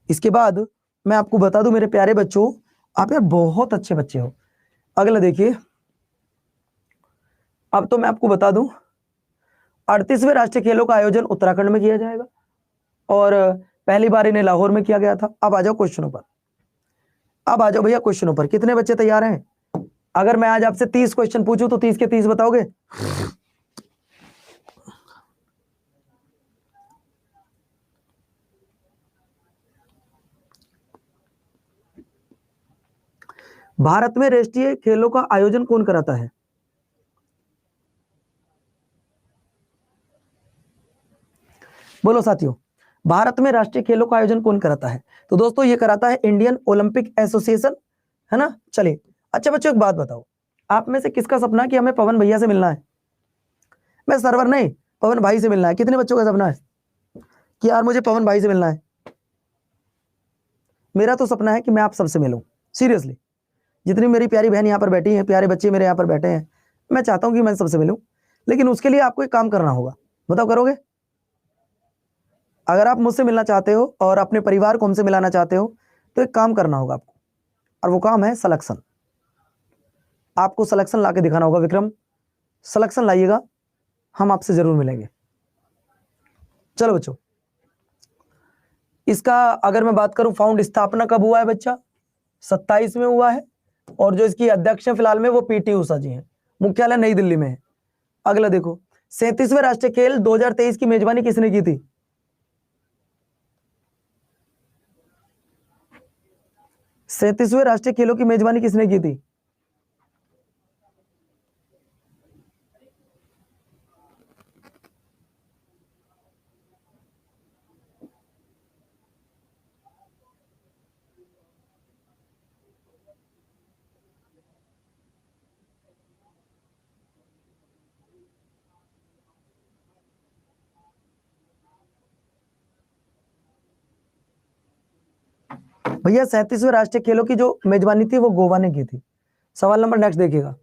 इसके बाद मैं आपको बता दूं मेरे प्यारे बच्चों, आप यार बहुत अच्छे बच्चे हो। अगला देखिए, अब तो मैं आपको बता दूं 38वें राष्ट्रीय खेलों का आयोजन उत्तराखंड में किया जाएगा और पहली बार इन्हें लाहौर में किया गया था। अब आ जाओ क्वेश्चनों पर, अब आ जाओ भैया क्वेश्चनों पर। कितने बच्चे तैयार हैं? अगर मैं आज आपसे 30 क्वेश्चन पूछूं तो 30 के 30 बताओगे? भारत में राष्ट्रीय खेलों का आयोजन कौन कराता है? बोलो साथियों, भारत में राष्ट्रीय खेलों का आयोजन कौन कराता है? तो दोस्तों ये कराता है इंडियन ओलंपिक एसोसिएशन, है ना। चलिए, अच्छा बच्चों एक बात बताओ, आप में से किसका सपना है कि हमें पवन भैया से मिलना है? मैं सर्वर नहीं, पवन भाई से मिलना है। कितने बच्चों का सपना है कि यार मुझे पवन भाई से मिलना है? मेरा तो सपना है कि मैं आप सबसे मिलूं। सीरियसली, जितनी मेरी प्यारी बहन यहाँ पर बैठी है, प्यारे बच्चे मेरे यहाँ पर बैठे हैं, मैं चाहता हूं कि मैं सबसे मिलूं। लेकिन उसके लिए आपको एक काम करना होगा, बताओ करोगे? अगर आप मुझसे मिलना चाहते हो और अपने परिवार को हमसे मिलाना चाहते हो तो एक काम करना होगा आपको, और वो काम है सिलेक्शन। आपको सिलेक्शन ला के दिखाना होगा। विक्रम सिलेक्शन लाइएगा, हम आपसे जरूर मिलेंगे। चलो बच्चों, इसका अगर मैं बात करूं फाउंड स्थापना कब हुआ है बच्चा? 27 में हुआ है, और जो इसकी अध्यक्ष है फिलहाल में वो पीटी उषा जी हैं। मुख्यालय नई दिल्ली में है। अगला देखो, 37वें राष्ट्रीय खेल 2023 की मेजबानी किसने की थी? 37वें राष्ट्रीय खेलों की मेजबानी किसने की थी? भैया 37वें राष्ट्रीय खेलों की जो मेजबानी थी वो गोवा ने की थी। सवाल नंबर नेक्स्ट देखिएगा।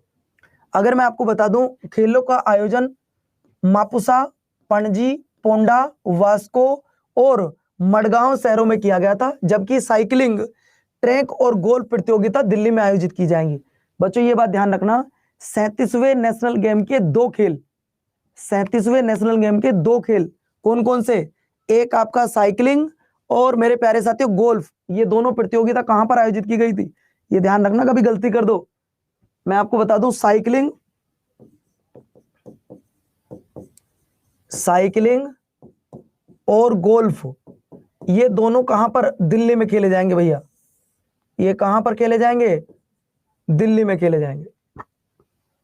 अगर मैं आपको बता दूं खेलों का आयोजन मापुसा, पणजी, पोंडा, वास्को और मडगांव शहरों में किया गया था, जबकि साइकिलिंग, ट्रैक और गोल्फ प्रतियोगिता दिल्ली में आयोजित की जाएंगी। बच्चों ये बात ध्यान रखना, 37वें नेशनल गेम के दो खेल, 37वें नेशनल गेम के दो खेल कौन कौन से? एक आपका साइकिलिंग और मेरे प्यारे साथियों गोल्फ, ये दोनों प्रतियोगिता कहां पर आयोजित की गई थी? ये ध्यान रखना, कभी गलती कर दो। मैं आपको बता दूं साइकिलिंग और गोल्फ ये दोनों कहां पर? दिल्ली में खेले जाएंगे भैया। ये कहां पर खेले जाएंगे? दिल्ली में खेले जाएंगे।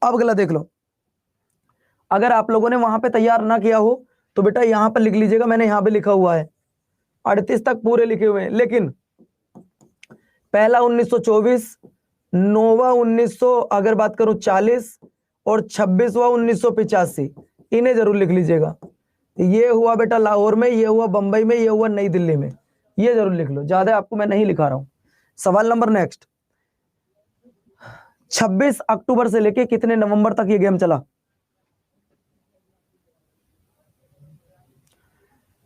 अब अगला देख लो, अगर आप लोगों ने वहां पे तैयार ना किया हो तो बेटा यहां पर लिख लीजिएगा, मैंने यहां पे लिखा हुआ है 38 तक पूरे लिखे हुए हैं। लेकिन पहला 1924, नोवा 1900 अगर बात करूं 40 और 26वां 1985, इन्हें जरूर लिख लीजिएगा। ये हुआ बेटा लाहौर में, ये हुआ बंबई में, ये हुआ नई दिल्ली में, ये जरूर लिख लो। ज्यादा आपको मैं नहीं लिखा रहा हूं। सवाल नंबर नेक्स्ट, 26 अक्टूबर से लेके कितने नवंबर तक ये गेम चला?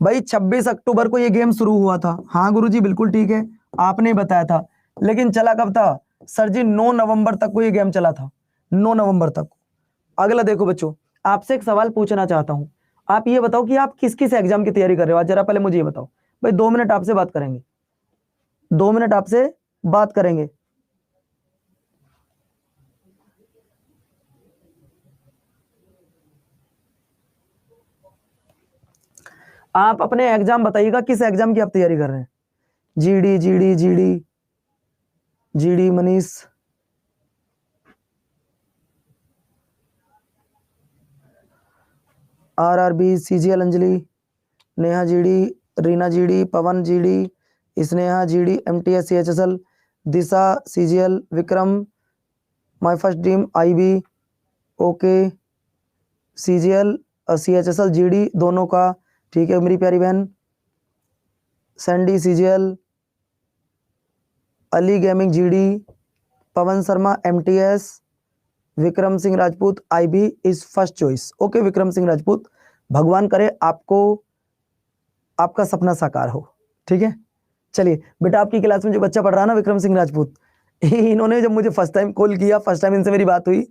भाई 26 अक्टूबर को ये गेम शुरू हुआ था। हाँ गुरुजी बिल्कुल ठीक है, आपने बताया था। लेकिन चला कब था सर जी? 9 नवंबर तक को ये गेम चला था, 9 नवंबर तक। अगला देखो बच्चों, आपसे एक सवाल पूछना चाहता हूं। आप ये बताओ कि आप किस किस एग्जाम की तैयारी कर रहे हो आज, जरा पहले मुझे ये बताओ भाई। 2 मिनट आपसे बात करेंगे, 2 मिनट आपसे बात करेंगे। आप अपने एग्जाम बताइएगा, किस एग्जाम की आप तैयारी कर रहे हैं। GD GD GD GD Manish, RRB, CGL Anjali, Neha GD, Reena GD, Pawan GD, Sneha GD, MTS CHSL, Disha CGL, Vikram my first dream IB, okay CGL CHSL GD दोनों का, ठीक है मेरी प्यारी बहन। Sandy CGL, Ali gaming GD, Pawan Sharma MTS, Vikram Singh Rajput IB is first choice. Okay Vikram Singh Rajput, भगवान करे आपको आपका सपना साकार हो, ठीक है। चलिए बेटा, आपकी क्लास में जो बच्चा पढ़ रहा है ना, विक्रम सिंह राजपूत, इन्होंने जब मुझे फर्स्ट टाइम कॉल किया, फर्स्ट टाइम इनसे मेरी बात हुई,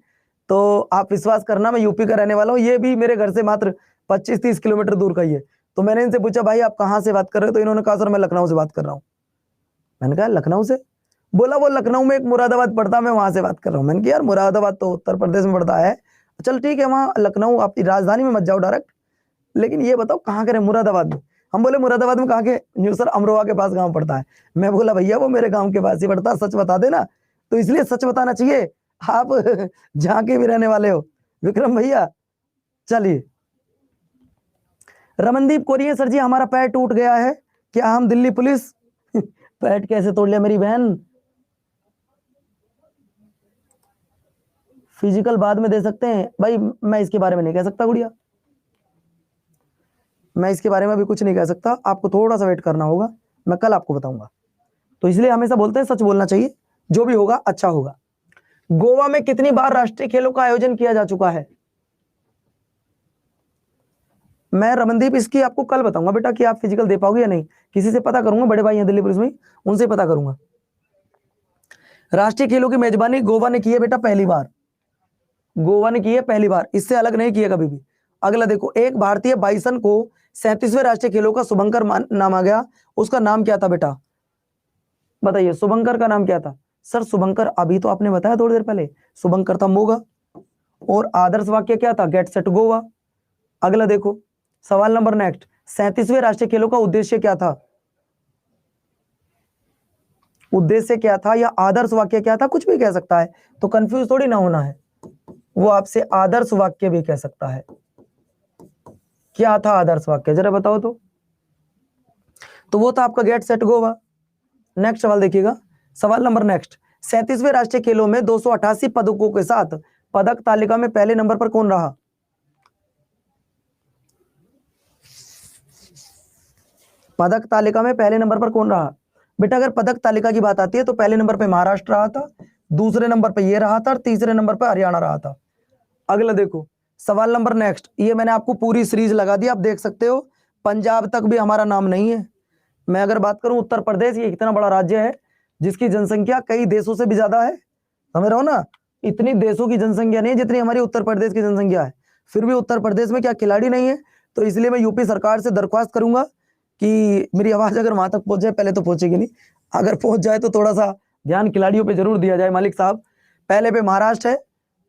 तो आप विश्वास करना मैं यूपी का रहने वाला हूँ, ये भी मेरे घर से मात्र 25-30 किलोमीटर दूर का ही है। तो मैंने इनसे पूछा भाई आप कहाँ से बात कर रहे हो, तो इन्होंने कहा सर मैं लखनऊ से बात कर रहा हूँ। मैंने कहा लखनऊ से? बोला वो लखनऊ में एक मुरादाबाद पड़ता है, मैं वहां से बात कर रहा हूँ। मैंने कहा यार मुरादाबाद तो उत्तर प्रदेश में पड़ता है, चल ठीक है वहाँ लखनऊ आपकी राजधानी में मत जाओ डायरेक्ट, लेकिन ये बताओ कहाँ के रहे? मुरादाबाद में। हम बोले मुरादाबाद में कहाँ के? न्यू सर अमरोहा के पास गांव पड़ता है। मैं बोला भैया वो मेरे गांव के पास ही पड़ता है, सच बता देना। तो इसलिए सच बताना चाहिए, आप जहाँ के भी रहने वाले हो विक्रम भैया। चलिए, रमनदीप कोरिया, सर जी हमारा पैर टूट गया है, क्या हम दिल्ली पुलिस? पैर कैसे तोड़ लिया मेरी बहन? फिजिकल बाद में दे सकते हैं भाई, मैं इसके बारे में नहीं कह सकता गुड़िया, मैं इसके बारे में अभी कुछ नहीं कह सकता, आपको थोड़ा सा वेट करना होगा, मैं कल आपको बताऊंगा। तो इसलिए हमेशा बोलते हैं सच बोलना चाहिए, जो भी होगा अच्छा होगा। गोवा में कितनी बार राष्ट्रीय खेलों का आयोजन किया जा चुका है? मैं रमनदीप इसकी आपको कल बताऊंगा बेटा कि आप फिजिकल दे पाओगे या नहीं। किसी से पता करूंगा, बड़े भाई हैं दिल्ली पुलिस में, उनसे पता करूंगा। राष्ट्रीय खेलों की मेजबानी गोवा ने की है बेटा पहली बार, गोवा ने की है पहली बार, इससे अलग नहीं किया कभी भी। अगला देखो, एक भारतीय बाइसन को 37वें राष्ट्रीय खेलों का शुभंकर नामा गया, उसका नाम क्या था बेटा? बताइए शुभंकर का नाम क्या था? सर शुभंकर अभी तो आपने बताया थोड़ी देर पहले, शुभंकर था मोगा, और आदर्श वाक्य क्या था? Get set Goa. अगला देखो सवाल नंबर नेक्स्ट, 37वें राष्ट्रीय खेलों का उद्देश्य क्या था? उद्देश्य क्या था या आदर्श वाक्य क्या था? कुछ भी कह सकता है, तो कंफ्यूज थोड़ी ना होना है, वो आपसे आदर्श वाक्य भी कह सकता है। क्या था आदर्श वाक्य, जरा बताओ तो वो था आपका गेट सेट गोवा। नेक्स्ट सवाल देखिएगा, सवाल नंबर नेक्स्ट, 37वें राष्ट्रीय खेलों में 288 पदकों के साथ पदक तालिका में पहले नंबर पर कौन रहा? पदक तालिका में पहले नंबर पर कौन रहा बेटा? अगर पदक तालिका की बात आती है तो पहले नंबर पे महाराष्ट्र रहा था, दूसरे नंबर पे ये रहा था, और तीसरे नंबर पे हरियाणा रहा था। अगला देखो सवाल नंबर नेक्स्ट, ये मैंने आपको पूरी सीरीज लगा दी, आप देख सकते हो, पंजाब तक भी हमारा नाम नहीं है। मैं अगर बात करूं उत्तर प्रदेश, ये इतना बड़ा राज्य है जिसकी जनसंख्या कई देशों से भी ज्यादा है, समझ रहे हो ना? इतनी देशों की जनसंख्या नहीं है जितनी हमारी उत्तर प्रदेश की जनसंख्या है, फिर भी उत्तर प्रदेश में क्या खिलाड़ी नहीं है? तो इसलिए मैं यूपी सरकार से दरख्वास्त करूंगा कि मेरी आवाज अगर वहां तक पहुंच जाए, पहले तो पहुंचेगी नहीं, अगर पहुंच जाए तो थोड़ा सा ध्यान खिलाड़ियों पे जरूर दिया जाए मालिक साहब। पहले पे महाराष्ट्र है,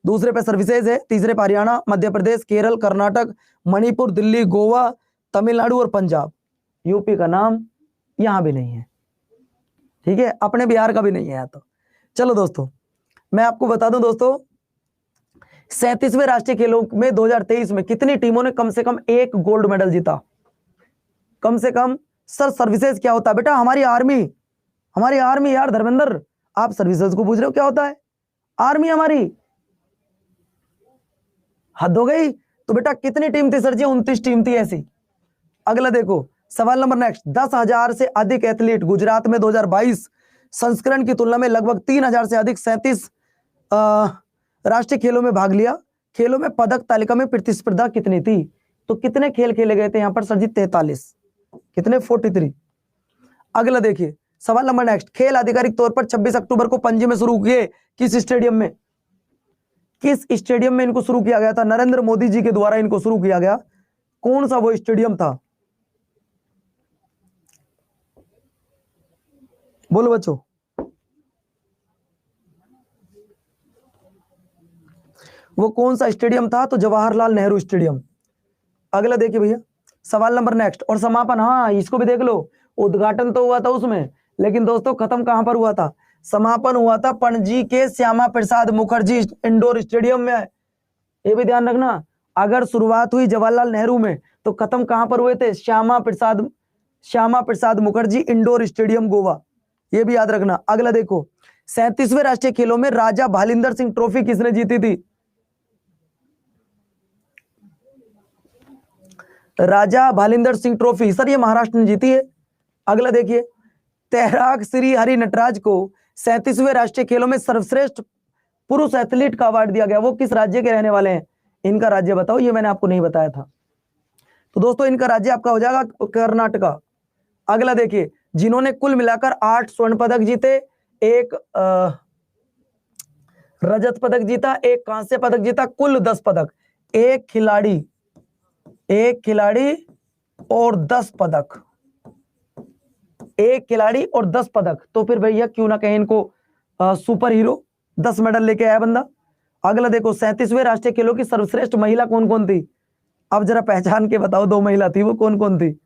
दूसरे पे सर्विसेज है, तीसरे पे हरियाणा, मध्य प्रदेश, केरल, कर्नाटक, मणिपुर, दिल्ली, गोवा, तमिलनाडु और पंजाब। यूपी का नाम यहां भी नहीं है, ठीक है, अपने बिहार का भी नहीं है यहाँ। तो चलो दोस्तों, मैं आपको बता दूं दोस्तों, 37वें राष्ट्रीय खेलों में 2023 में कितनी टीमों ने कम से कम एक गोल्ड मेडल जीता? कम से कम। सर सर्विसेज क्या होता है बेटा? हमारी आर्मी यार धर्मेंद्र, आप सर्विसेज को पूछ रहे हो क्या होता है? आर्मी हमारी, हद हो गई। तो बेटा कितनी टीम थी सर जी? 29 टीम थी ऐसी। अगला देखो सवाल नंबर नेक्स्ट, 10,000 से अधिक एथलीट गुजरात में 2022 संस्करण की तुलना में लगभग 3,000 से अधिक 37 राष्ट्रीय खेलों में भाग लिया। खेलों में पदक तालिका में प्रतिस्पर्धा कितनी थी? तो कितने खेल खेले गए थे यहाँ पर सर जी? 43। कितने? 43। अगला देखिए सवाल नंबर नेक्स्ट, खेल आधिकारिक तौर पर 26 अक्टूबर को पणजी में शुरू किए किस स्टेडियम में? किस स्टेडियम में इनको शुरू किया गया था? नरेंद्र मोदी जी के द्वारा इनको शुरू किया गया कौन सा वो स्टेडियम था? बोलो बच्चों। वो कौन सा स्टेडियम था? तो जवाहरलाल नेहरू स्टेडियम। अगला देखिए भैया, सवाल नंबर नेक्स्ट। और समापन, हाँ इसको भी देख लो। उद्घाटन तो हुआ था उसमें, लेकिन दोस्तों खत्म कहां पर हुआ था? समापन हुआ था पणजी के श्यामा प्रसाद मुखर्जी इंडोर स्टेडियम में। ये भी ध्यान रखना, अगर शुरुआत हुई जवाहरलाल नेहरू में तो खत्म कहां पर हुए थे? Shyama Prasad Mukherjee indoor stadium Goa. ये भी याद रखना। अगला देखो, 37वें राष्ट्रीय खेलों में राजा भालिंदर सिंह ट्रॉफी किसने जीती थी? राजा भालिंदर सिंह ट्रॉफी, सर ये महाराष्ट्र ने जीती है। अगला देखिए, तैराक श्री हरि नटराज को 37वें राष्ट्रीय खेलों में सर्वश्रेष्ठ पुरुष एथलीट का अवार्ड दिया गया। वो किस राज्य के रहने वाले हैं? इनका राज्य बताओ, ये मैंने आपको नहीं बताया था। तो दोस्तों इनका राज्य आपका हो जाएगा कर्नाटका। अगला देखिए, जिन्होंने कुल मिलाकर 8 स्वर्ण पदक जीते, एक रजत पदक जीता, एक कांस्य पदक जीता, कुल 10 पदक। एक खिलाड़ी और 10 पदक, एक खिलाड़ी और 10 पदक। तो फिर भैया क्यों ना कहें इनको सुपर हीरो, 10 मेडल लेके आया बंदा। अगला देखो, 37वें राष्ट्रीय खेलों की सर्वश्रेष्ठ महिला कौन कौन थी? अब जरा पहचान के बताओ, 2 महिला थी, वो कौन कौन थी?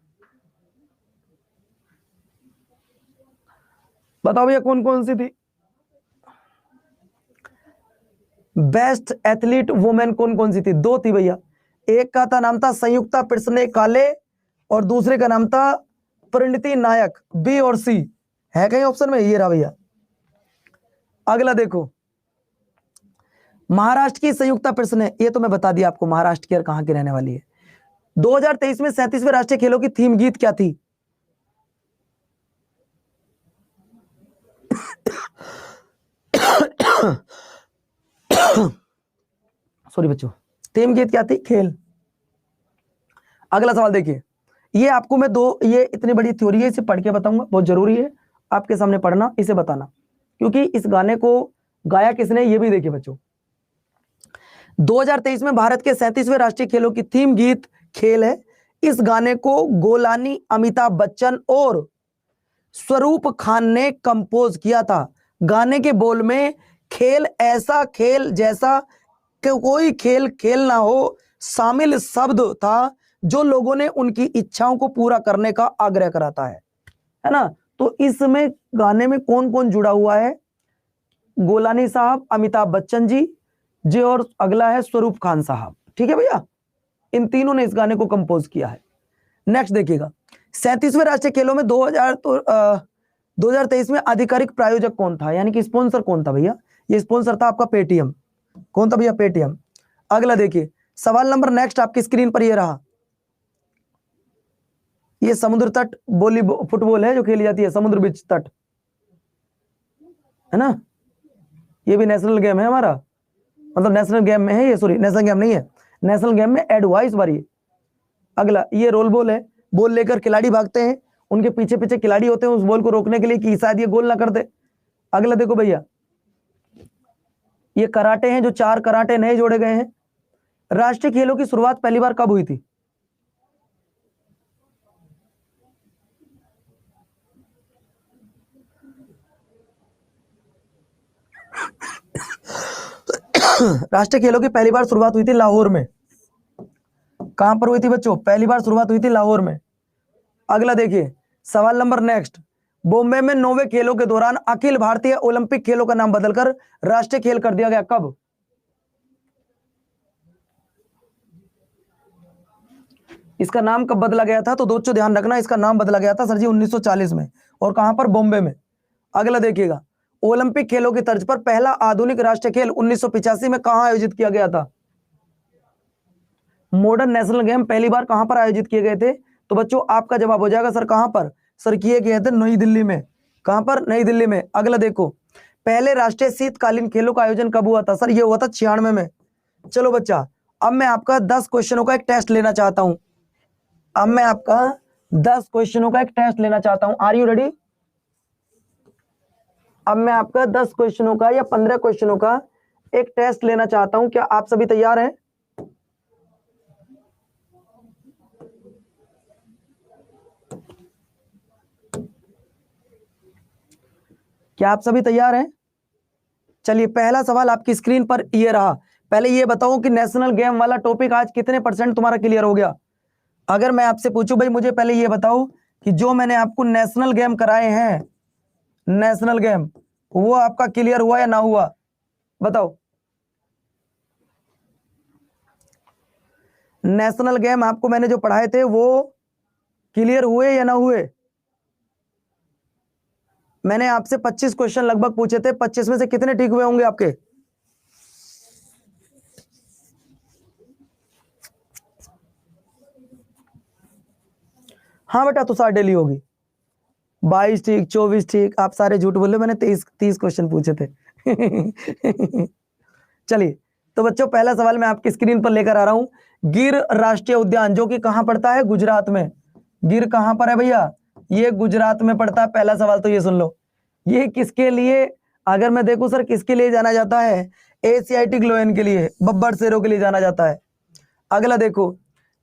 बताओ भैया कौन कौन सी थी? बेस्ट एथलीट वुमेन कौन कौन सी थी? 2 थी भैया। एक का था नाम था संयुक्ता पिर्सने काले, और दूसरे का नाम था परिणीति नायक। बी और सी है कहीं ऑप्शन में? ये रहा भैया। अगला देखो, महाराष्ट्र की संयुक्ता पिर्सने, ये तो मैं बता दिया आपको महाराष्ट्र की और कहां की रहने वाली है। 2023 में 37वें राष्ट्रीय खेलों की थीम गीत क्या थी? सॉरी बच्चों, थीम गीत क्या थी? खेल। अगला सवाल देखिए, ये आपको मैं ये इतनी बड़ी थ्योरी है, इसे पढ़ के बताऊंगा, बहुत जरूरी है आपके सामने पढ़ना, इसे बताना, क्योंकि इस गाने को गाया किसने ये भी देखिए बच्चों। 2023 में भारत के 37वें राष्ट्रीय खेलों की थीम गीत खेल है। इस गाने को गोलानी, अमिताभ बच्चन और स्वरूप खान ने कंपोज किया था। गाने के बोल में खेल ऐसा खेल जैसा कि कोई खेल खेल ना हो शामिल शब्द था, जो लोगों ने उनकी इच्छाओं को पूरा करने का आग्रह कराता है ना। तो इसमें गाने में कौन कौन जुड़ा हुआ है? गोलानी साहब, अमिताभ बच्चन जी और अगला है स्वरूप खान साहब। ठीक है भैया, इन तीनों ने इस गाने को कंपोज किया है। नेक्स्ट देखिएगा, 37वें राष्ट्रीय खेलों में 2023 में आधिकारिक प्रायोजक कौन था, यानी कि स्पॉन्सर कौन था भैया? ये स्पॉन्सर था आपका पेटीएम। कौन था भैया? पेटीएम। अगला देखिए, सवाल नंबर नेक्स्ट आपकी स्क्रीन पर ये रहा। ये समुद्र तट फुटबॉल है जो खेली जाती है, समुद्र बीच तट, है ना। ये भी नेशनल गेम है हमारा, मतलब नेशनल गेम में है ये, सॉरी नेशनल गेम नहीं है, नेशनल गेम में एडवाइस बारी। अगला ये रोल बॉल है, बॉल लेकर खिलाड़ी भागते हैं, उनके पीछे पीछे खिलाड़ी होते हैं उस बॉल को रोकने के लिए कि शायद ये गोल ना कर दे। अगला देखो भैया, ये कराटे हैं, जो 4 कराटे नए जोड़े गए हैं। राष्ट्रीय खेलों की शुरुआत पहली बार कब हुई थी? राष्ट्रीय खेलों की पहली बार शुरुआत हुई थी लाहौर में। कहां पर हुई थी बच्चों? पहली बार शुरुआत हुई थी लाहौर में। अगला देखिए, सवाल नंबर नेक्स्ट, बॉम्बे में 9वें खेलों के दौरान अखिल भारतीय ओलंपिक खेलों का नाम बदलकर राष्ट्रीय खेल कर दिया गया, कब? इसका नाम कब बदला गया था? तो दोस्तों ध्यान रखना, इसका नाम बदला गया था सर जी 1940 में, और कहां पर? बॉम्बे में। अगला देखिएगा, ओलंपिक खेलों की तर्ज पर पहला आधुनिक राष्ट्रीय खेल 1985 में कहां आयोजित किया गया था? मॉडर्न नेशनल गेम पहली बार कहां पर आयोजित किए गए थे? तो बच्चों आपका जवाब हो जाएगा सर कहां पर? सर किए गए थे नई दिल्ली में। कहां पर? नई दिल्ली में। अगला देखो, पहले राष्ट्रीय शीतकालीन खेलों का आयोजन कब हुआ था? सर ये हुआ था 96 में। चलो बच्चा, अब मैं आपका 10 क्वेश्चनों का एक टेस्ट लेना चाहता हूं। अब मैं आपका 10 क्वेश्चनों का एक टेस्ट लेना चाहता हूं। Are you ready? अब मैं आपका 10 क्वेश्चनों का या 15 क्वेश्चनों का एक टेस्ट लेना चाहता हूं। क्या आप सभी तैयार हैं? क्या आप सभी तैयार हैं? चलिए पहला सवाल आपकी स्क्रीन पर ये रहा। पहले ये बताओ कि नेशनल गेम वाला टॉपिक आज कितने % तुम्हारा क्लियर हो गया? अगर मैं आपसे पूछूं भाई मुझे पहले ये बताओ कि जो मैंने आपको नेशनल गेम कराए हैं, नेशनल गेम, वो आपका क्लियर हुआ या ना हुआ? बताओ। नेशनल गेम आपको मैंने जो पढ़ाए थे वो क्लियर हुए या ना हुए? मैंने आपसे 25 क्वेश्चन लगभग पूछे थे, 25 में से कितने ठीक हुए होंगे आपके? हाँ बेटा तुषार डेली होगी। 22 ठीक, 24 ठीक, आप सारे झूठ बोले, मैंने 30 क्वेश्चन पूछे थे। चलिए तो बच्चों पहला सवाल मैं आपकी स्क्रीन पर लेकर आ रहा हूं। गिर राष्ट्रीय उद्यान जो कि कहां पड़ता है? गुजरात में। गिर कहां पर है भैया? ये गुजरात में पड़ता है। पहला सवाल तो ये सुन लो, ये किसके लिए, अगर मैं देखूं सर किसके लिए जाना जाता है? एशियाटिक लोयन के लिए, बब्बर शेरों के लिए जाना जाता है। अगला देखो,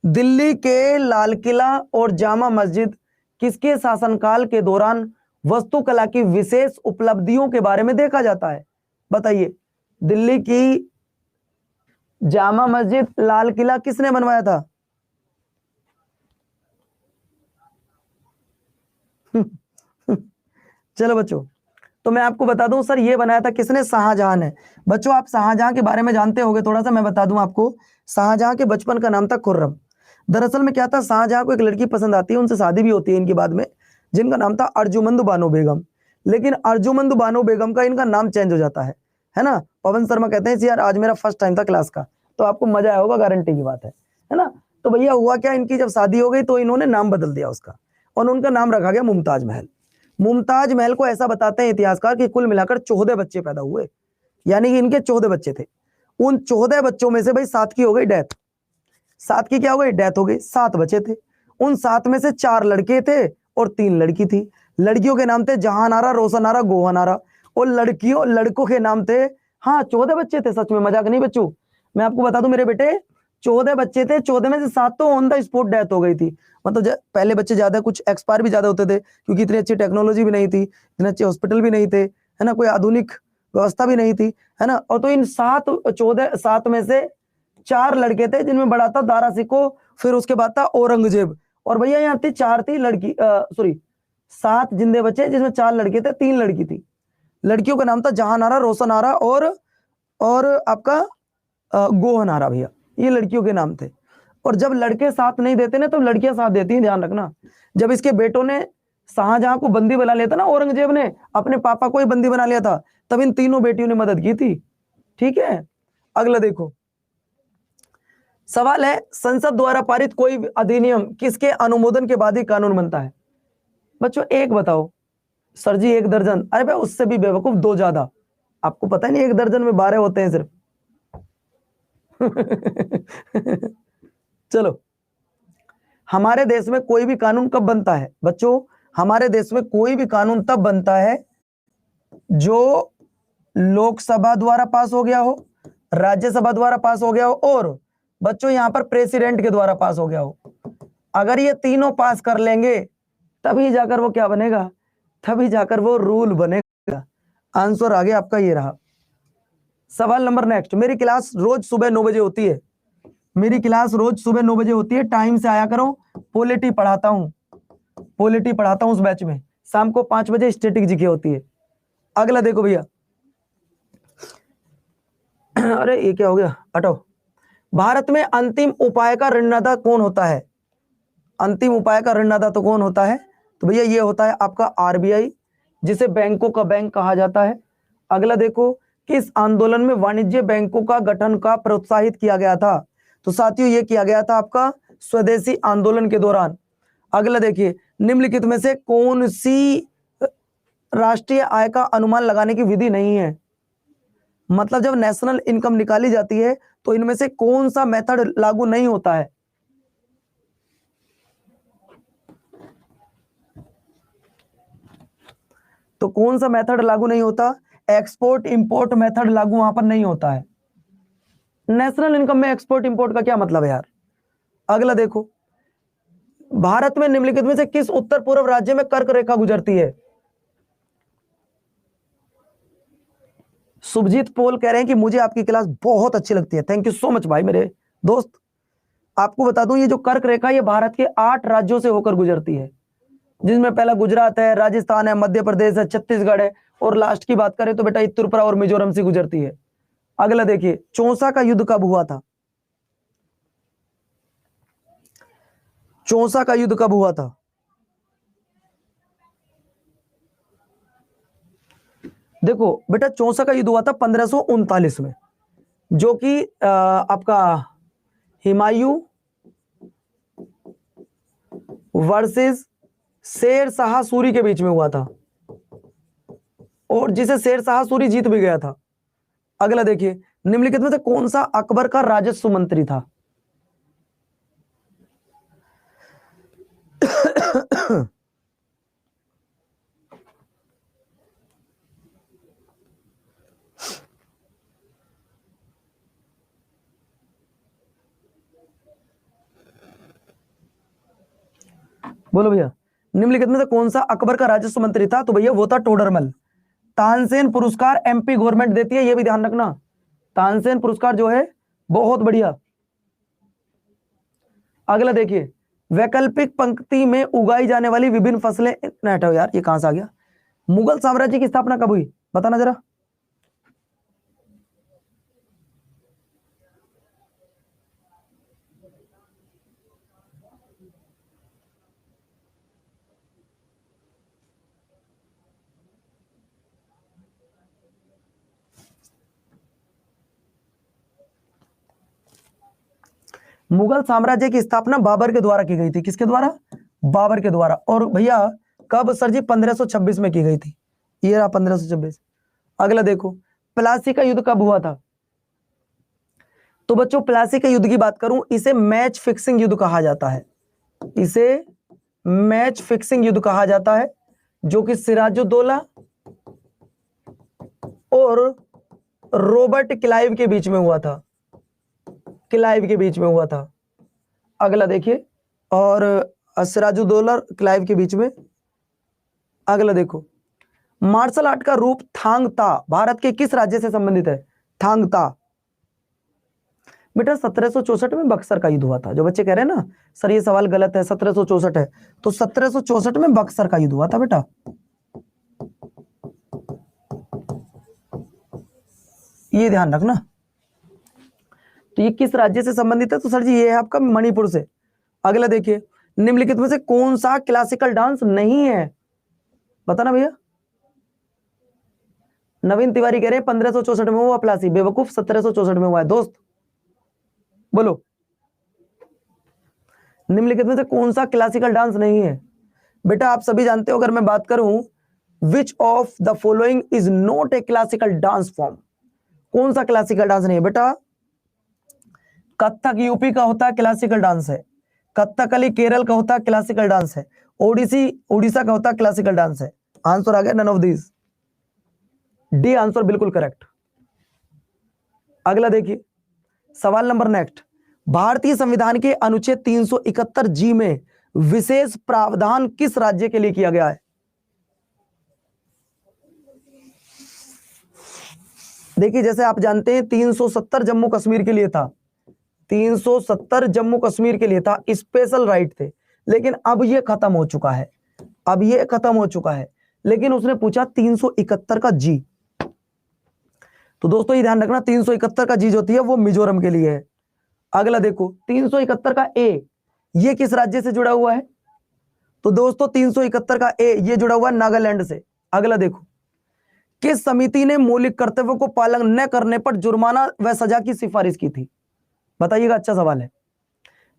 दिल्ली के लाल किला और जामा मस्जिद किसके शासनकाल के दौरान वास्तुकला की विशेष उपलब्धियों के बारे में देखा जाता है? बताइए, दिल्ली की जामा मस्जिद, लाल किला किसने बनवाया था? चलो बच्चों, तो मैं आपको बता दूं सर ये बनाया था किसने? शाहजहां ने। बच्चों आप शाहजहां के बारे में जानते होंगे, थोड़ा सा मैं बता दूं आपको। शाहजहां के बचपन का नाम था खुर्रम। दरअसल में क्या था, शाहजहां को एक लड़की पसंद आती है, उनसे शादी भी होती है इनकी बाद में, जिनका नाम था अर्जुमंद बानो बेगम। लेकिन अर्जुमंद बानो बेगम का इनका नाम चेंज हो जाता है ना। पवन शर्मा कहते हैं यार आज मेरा फर्स्ट टाइम था क्लास का, तो आपको मजा आया होगा, गारंटी की बात है ना। तो भैया हुआ क्या, इनकी जब शादी हो गई तो इन्होंने नाम बदल दिया उसका, और उनका नाम रखा गया मुमताज महल। मुमताज महल को ऐसा बताते हैं इतिहासकार कि कुल मिलाकर 14 बच्चे पैदा हुए, यानी कि इनके 14 बच्चे थे। उन 14 बच्चों में से भाई 7 की हो गई डेथ, 7 की क्या हो गई? डेथ हो गई। 7 बचे थे, उन 7 में से 4 लड़के थे और 3 लड़की थी। लड़कियों के नाम थे जहानारा, रोशनारा, गोहनारा, और लड़कों के नाम थे, हाँ 14 बच्चे थे, सच में मजाक नहीं बच्चों। मैं आपको बता दूं मेरे बेटे, 14 बच्चे थे, 14 में से 7 तो ऑन द स्पॉट डेथ हो गई थी। मतलब पहले बच्चे ज्यादा, कुछ एक्सपायर भी ज्यादा होते थे, क्योंकि इतनी अच्छी टेक्नोलॉजी भी नहीं थी, इतने अच्छे हॉस्पिटल भी नहीं थे, है ना, कोई आधुनिक व्यवस्था भी नहीं थी, है ना। और तो इन 7 में से 4 लड़के थे, जिनमें बड़ा था दारा सिको, फिर उसके बाद था औरंगजेब, और भैया यहाँ थी 4 थी लड़की, सॉरी 7 जिंदे बचे, जिसमें 4 लड़के थे, 3 लड़की थी। लड़कियों का नाम था जहानारा, रोशनारा और आपका गोहनारा। भैया ये लड़कियों के नाम थे। और जब लड़के साथ नहीं देते ना, तो लड़कियां साथ देती हैं, ध्यान रखना। जब इसके बेटों ने शाहजहां को बंदी बना लिया था ना, औरंगजेब ने अपने पापा को ही बंदी बना लिया था, तब इन तीनों बेटियों ने मदद की थी। ठीक है, अगला देखो सवाल है, संसद द्वारा पारित कोई अधिनियम किसके अनुमोदन के बाद ही कानून बनता है? बच्चों एक बताओ। सर जी 1 दर्जन? अरे भाई उससे भी बेवकूफ 2 ज्यादा। आपको पता ही नहीं 1 दर्जन में 12 होते हैं सिर्फ। चलो, हमारे देश में कोई भी कानून कब बनता है बच्चों? हमारे देश में कोई भी कानून तब बनता है जो लोकसभा द्वारा पास हो गया हो, राज्यसभा द्वारा पास हो गया हो, और बच्चों यहां पर प्रेसिडेंट के द्वारा पास हो गया हो। अगर ये तीनों पास कर लेंगे तभी जाकर वो क्या बनेगा? तभी जाकर वो रूल बनेगा। आंसर आगे आपका ये रहा। सवाल नंबर नेक्स्ट, मेरी क्लास रोज सुबह 9 बजे होती है, मेरी क्लास रोज सुबह 9 बजे होती है, टाइम से आया करो। पॉलिटी पढ़ाता हूं, पॉलिटी पढ़ाता हूं उस बैच में। शाम को 5 बजे स्टैटिक जीके होती है। अगला देखो भैया, अरे ये क्या हो गया, हटाओ। भारत में अंतिम उपाय का ऋणदाता कौन होता है? अंतिम उपाय का ऋणदाता तो कौन होता है? तो भैया ये होता है आपका आरबीआई, जिसे बैंकों का बैंक कहा जाता है। अगला देखो, किस आंदोलन में वाणिज्य बैंकों का गठन का प्रोत्साहित किया गया था? तो साथियों ये किया गया था आपका स्वदेशी आंदोलन के दौरान। अगला देखिए, निम्नलिखित में से कौन सी राष्ट्रीय आय का अनुमान लगाने की विधि नहीं है? मतलब जब नेशनल इनकम निकाली जाती है तो इनमें से कौन सा मेथड लागू नहीं होता है? तो कौन सा मेथड लागू नहीं होता? एक्सपोर्ट इंपोर्ट मेथड लागू वहां पर नहीं होता है। नेशनल इनकम में एक्सपोर्ट इंपोर्ट का क्या मतलब है यार? अगला देखो, भारत में निम्नलिखित में से किस उत्तर पूर्व राज्य में कर्क रेखा गुजरती है? शुभजीत पोल कह रहे हैं कि मुझे आपकी क्लास बहुत अच्छी लगती है। थैंक यू सो मच भाई मेरे दोस्त। आपको बता दूं ये जो कर्क रेखा ये भारत के 8 राज्यों से होकर गुजरती है, जिसमें पहला गुजरात है, राजस्थान है, मध्य प्रदेश है, छत्तीसगढ़ है, और लास्ट की बात करें तो बेटा त्रिपुरा और मिजोरम से गुजरती है। अगला देखिए, चौसा का युद्ध कब हुआ था? चौसा का युद्ध कब हुआ था? देखो बेटा चौसा का युद्ध हुआ था 1539 में, जो कि आपका हुमायूं वर्सेस शेर शाह सूरी के बीच में हुआ था, और जिसे शेर शाह सूरी जीत भी गया था। अगला देखिए, निम्नलिखित में से कौन सा अकबर का राजस्व मंत्री था? बोलो भैया, निम्नलिखित में से कौन सा अकबर का राजस्व मंत्री था? तो भैया वो था टोडरमल। तानसेन पुरस्कार एमपी गवर्नमेंट देती है, ये भी ध्यान रखना। तानसेन पुरस्कार जो है बहुत बढ़िया। अगला देखिए, वैकल्पिक पंक्ति में उगाई जाने वाली विभिन्न फसलें, हटाओ यार ये कहां से आ गया। मुगल साम्राज्य की स्थापना कब हुई बताना जरा। मुगल साम्राज्य की स्थापना बाबर के द्वारा की गई थी। किसके द्वारा? बाबर के द्वारा। और भैया कब सर जी? 1526 में की गई थी। ये रहा 1526। अगला देखो, प्लासी का युद्ध कब हुआ था? तो बच्चों प्लासी के युद्ध की बात करूं, इसे मैच फिक्सिंग युद्ध कहा जाता है। इसे मैच फिक्सिंग युद्ध कहा जाता है, जो कि सिराजुद्दौला और रॉबर्ट क्लाइव के बीच में हुआ था। क्लाइव के बीच में हुआ था। अगला देखिए, और सिराजुद्दौला क्लाइव के बीच में। अगला देखो, मार्शल आर्ट का रूप थांग ता भारत के किस राज्य से संबंधित है? थांग ता बेटा 1764 में बक्सर का युद्ध हुआ था। जो बच्चे कह रहे हैं ना सर ये सवाल गलत है, 1764 है, तो 1764 में बक्सर का युद्ध हुआ था बेटा। ये ध्यान रखना। तो ये किस राज्य से संबंधित है? तो सर जी ये है आपका मणिपुर से। अगला देखिए, निम्नलिखित में से कौन सा क्लासिकल डांस नहीं है? बताना भैया। नवीन तिवारी कह रहे हैं 1564 में हुआ प्लासी। बेवकूफ, 1764 में हुआ है दोस्त। बोलो, निम्नलिखित में से कौन सा क्लासिकल डांस नहीं है? बेटा आप सभी जानते हो, अगर मैं बात करूं which of the following is not a classical dance form, कौन सा क्लासिकल डांस नहीं है बेटा? कथक यूपी का होता है क्लासिकल डांस है, कथकली केरल का होता है क्लासिकल डांस है, ओडिसी उड़ीसा का होता है क्लासिकल डांस है। आंसर आ गया none of this. D answer बिल्कुल करेक्ट। अगला देखिए, सवाल नंबर नेक्स्ट, भारतीय संविधान के अनुच्छेद 371 जी में विशेष प्रावधान किस राज्य के लिए किया गया है? देखिए जैसे आप जानते हैं 370 जम्मू कश्मीर के लिए था, 370 जम्मू कश्मीर के लिए था, स्पेशल राइट थे, लेकिन अब ये खत्म हो चुका है। अब ये खत्म हो चुका है, लेकिन उसने पूछा 371 का जी। तो दोस्तों ये ध्यान रखना 371 का जी जो होती है वो मिजोरम के लिए है। अगला देखो 371 का ए, ये किस राज्य से जुड़ा हुआ है? तो दोस्तों 371 का ए ये जुड़ा हुआ है नागालैंड से। अगला देखो, किस समिति ने मौलिक कर्तव्यों को पालन न करने पर जुर्माना व सजा की सिफारिश की थी? बताइएगा, अच्छा सवाल है।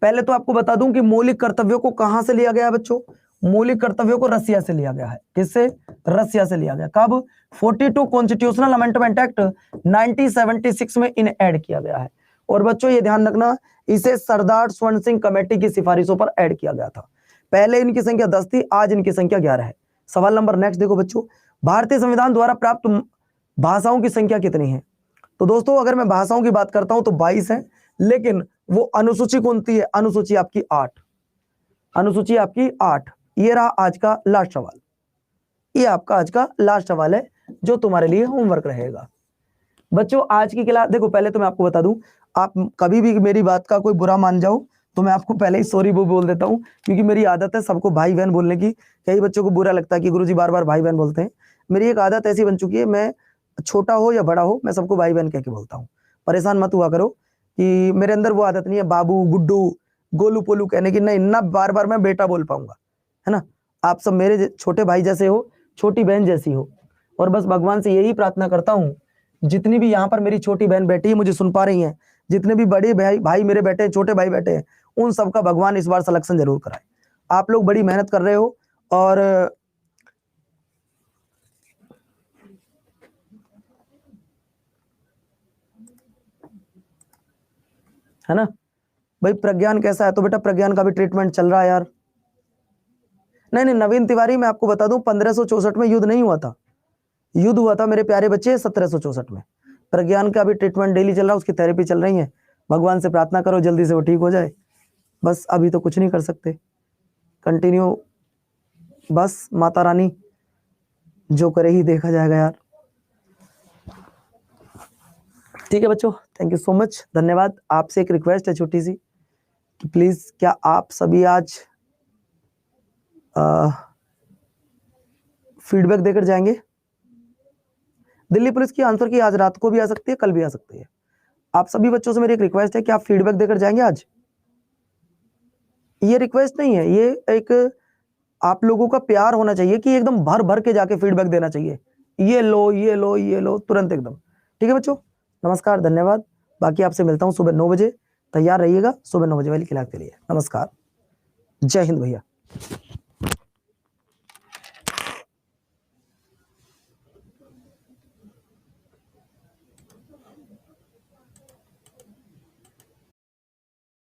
पहले तो आपको बता दूं कि मौलिक कर्तव्यों को कहां से लिया गया है बच्चों? मौलिक कर्तव्यों को रसिया से लिया गया है। किससे? रसिया से लिया गया। कब? 42 कॉन्स्टिट्यूशनल अमेंडमेंट एक्ट 1976 में इन्हें ऐड किया गया है। और बच्चों ये ध्यान रखना, इसे सरदार स्वर्ण सिंह कमेटी की सिफारिशों पर ऐड किया गया था। पहले इनकी संख्या 10 थी, आज इनकी संख्या 11 है। सवाल नंबर नेक्स्ट देखो बच्चों, भारतीय संविधान द्वारा प्राप्त भाषाओं की संख्या कितनी है? तो दोस्तों अगर मैं भाषाओं की बात करता हूं तो 22 है, लेकिन वो अनुसूची कौन सी है? अनुसूची आपकी 8। अनुसूची आपकी 8। ये रहा आज का लास्ट सवाल। ये आपका आज का लास्ट सवाल है जो तुम्हारे लिए होमवर्क रहेगा। बच्चों आज की क्लास देखो, पहले तो मैं आपको बता दूं, आप कभी भी मेरी बात का कोई बुरा मान जाओ तो मैं आपको पहले ही सॉरी वो बोल देता हूं, क्योंकि मेरी आदत है सबको भाई बहन बोलने की। कई बच्चों को बुरा लगता है कि गुरुजी बार बार भाई बहन बोलते हैं। मेरी एक आदत ऐसी बन चुकी है, मैं छोटा हो या बड़ा हो मैं सबको भाई बहन कह के बोलता हूँ। परेशान मत हुआ करो कि मेरे अंदर वो आदत नहीं है बाबू गुड्डू गोलू पोलू कहने की, नहीं ना, बार बार मैं बेटा बोल पाऊंगा, है ना। आप सब मेरे छोटे भाई जैसे हो, छोटी बहन जैसी हो, और बस भगवान से यही प्रार्थना करता हूँ, जितनी भी यहाँ पर मेरी छोटी बहन बैठी है मुझे सुन पा रही हैं, जितने भी बड़े भाई मेरे बैठे हैं, छोटे भाई बैठे हैं, उन सबका भगवान इस बार सिलेक्शन जरूर कराए। आप लोग बड़ी मेहनत कर रहे हो, और है ना। भाई प्रज्ञान कैसा है? तो बेटा प्रज्ञान का भी ट्रीटमेंट चल रहा है यार। नहीं, नवीन तिवारी मैं आपको बता दूं 1564 में युद्ध नहीं हुआ था, युद्ध हुआ था मेरे प्यारे बच्चे 1764 में। प्रज्ञान का भी ट्रीटमेंट डेली चल रहा है, उसकी थेरेपी चल रही है। भगवान से प्रार्थना करो जल्दी से वो ठीक हो जाए। बस अभी तो कुछ नहीं कर सकते, कंटिन्यू, बस माता रानी जो करे ही देखा जाएगा यार। ठीक है बच्चों, थैंक यू सो मच, धन्यवाद। आपसे एक रिक्वेस्ट है छोटी सी कि प्लीज क्या आप सभी आज फीडबैक देकर जाएंगे? दिल्ली पुलिस की आंसर की आज रात को भी आ सकती है, कल भी आ सकती है। आप सभी बच्चों से मेरी एक रिक्वेस्ट है कि आप फीडबैक देकर जाएंगे आज। ये रिक्वेस्ट नहीं है, ये एक आप लोगों का प्यार होना चाहिए कि एकदम भर भर के जाके फीडबैक देना चाहिए, ये लो ये लो ये लो तुरंत एकदम। ठीक है बच्चों, नमस्कार, धन्यवाद। बाकी आपसे मिलता हूं सुबह 9 बजे, तैयार रहिएगा सुबह 9 बजे वाली क्लास के लिए। नमस्कार, जय हिंद भैया।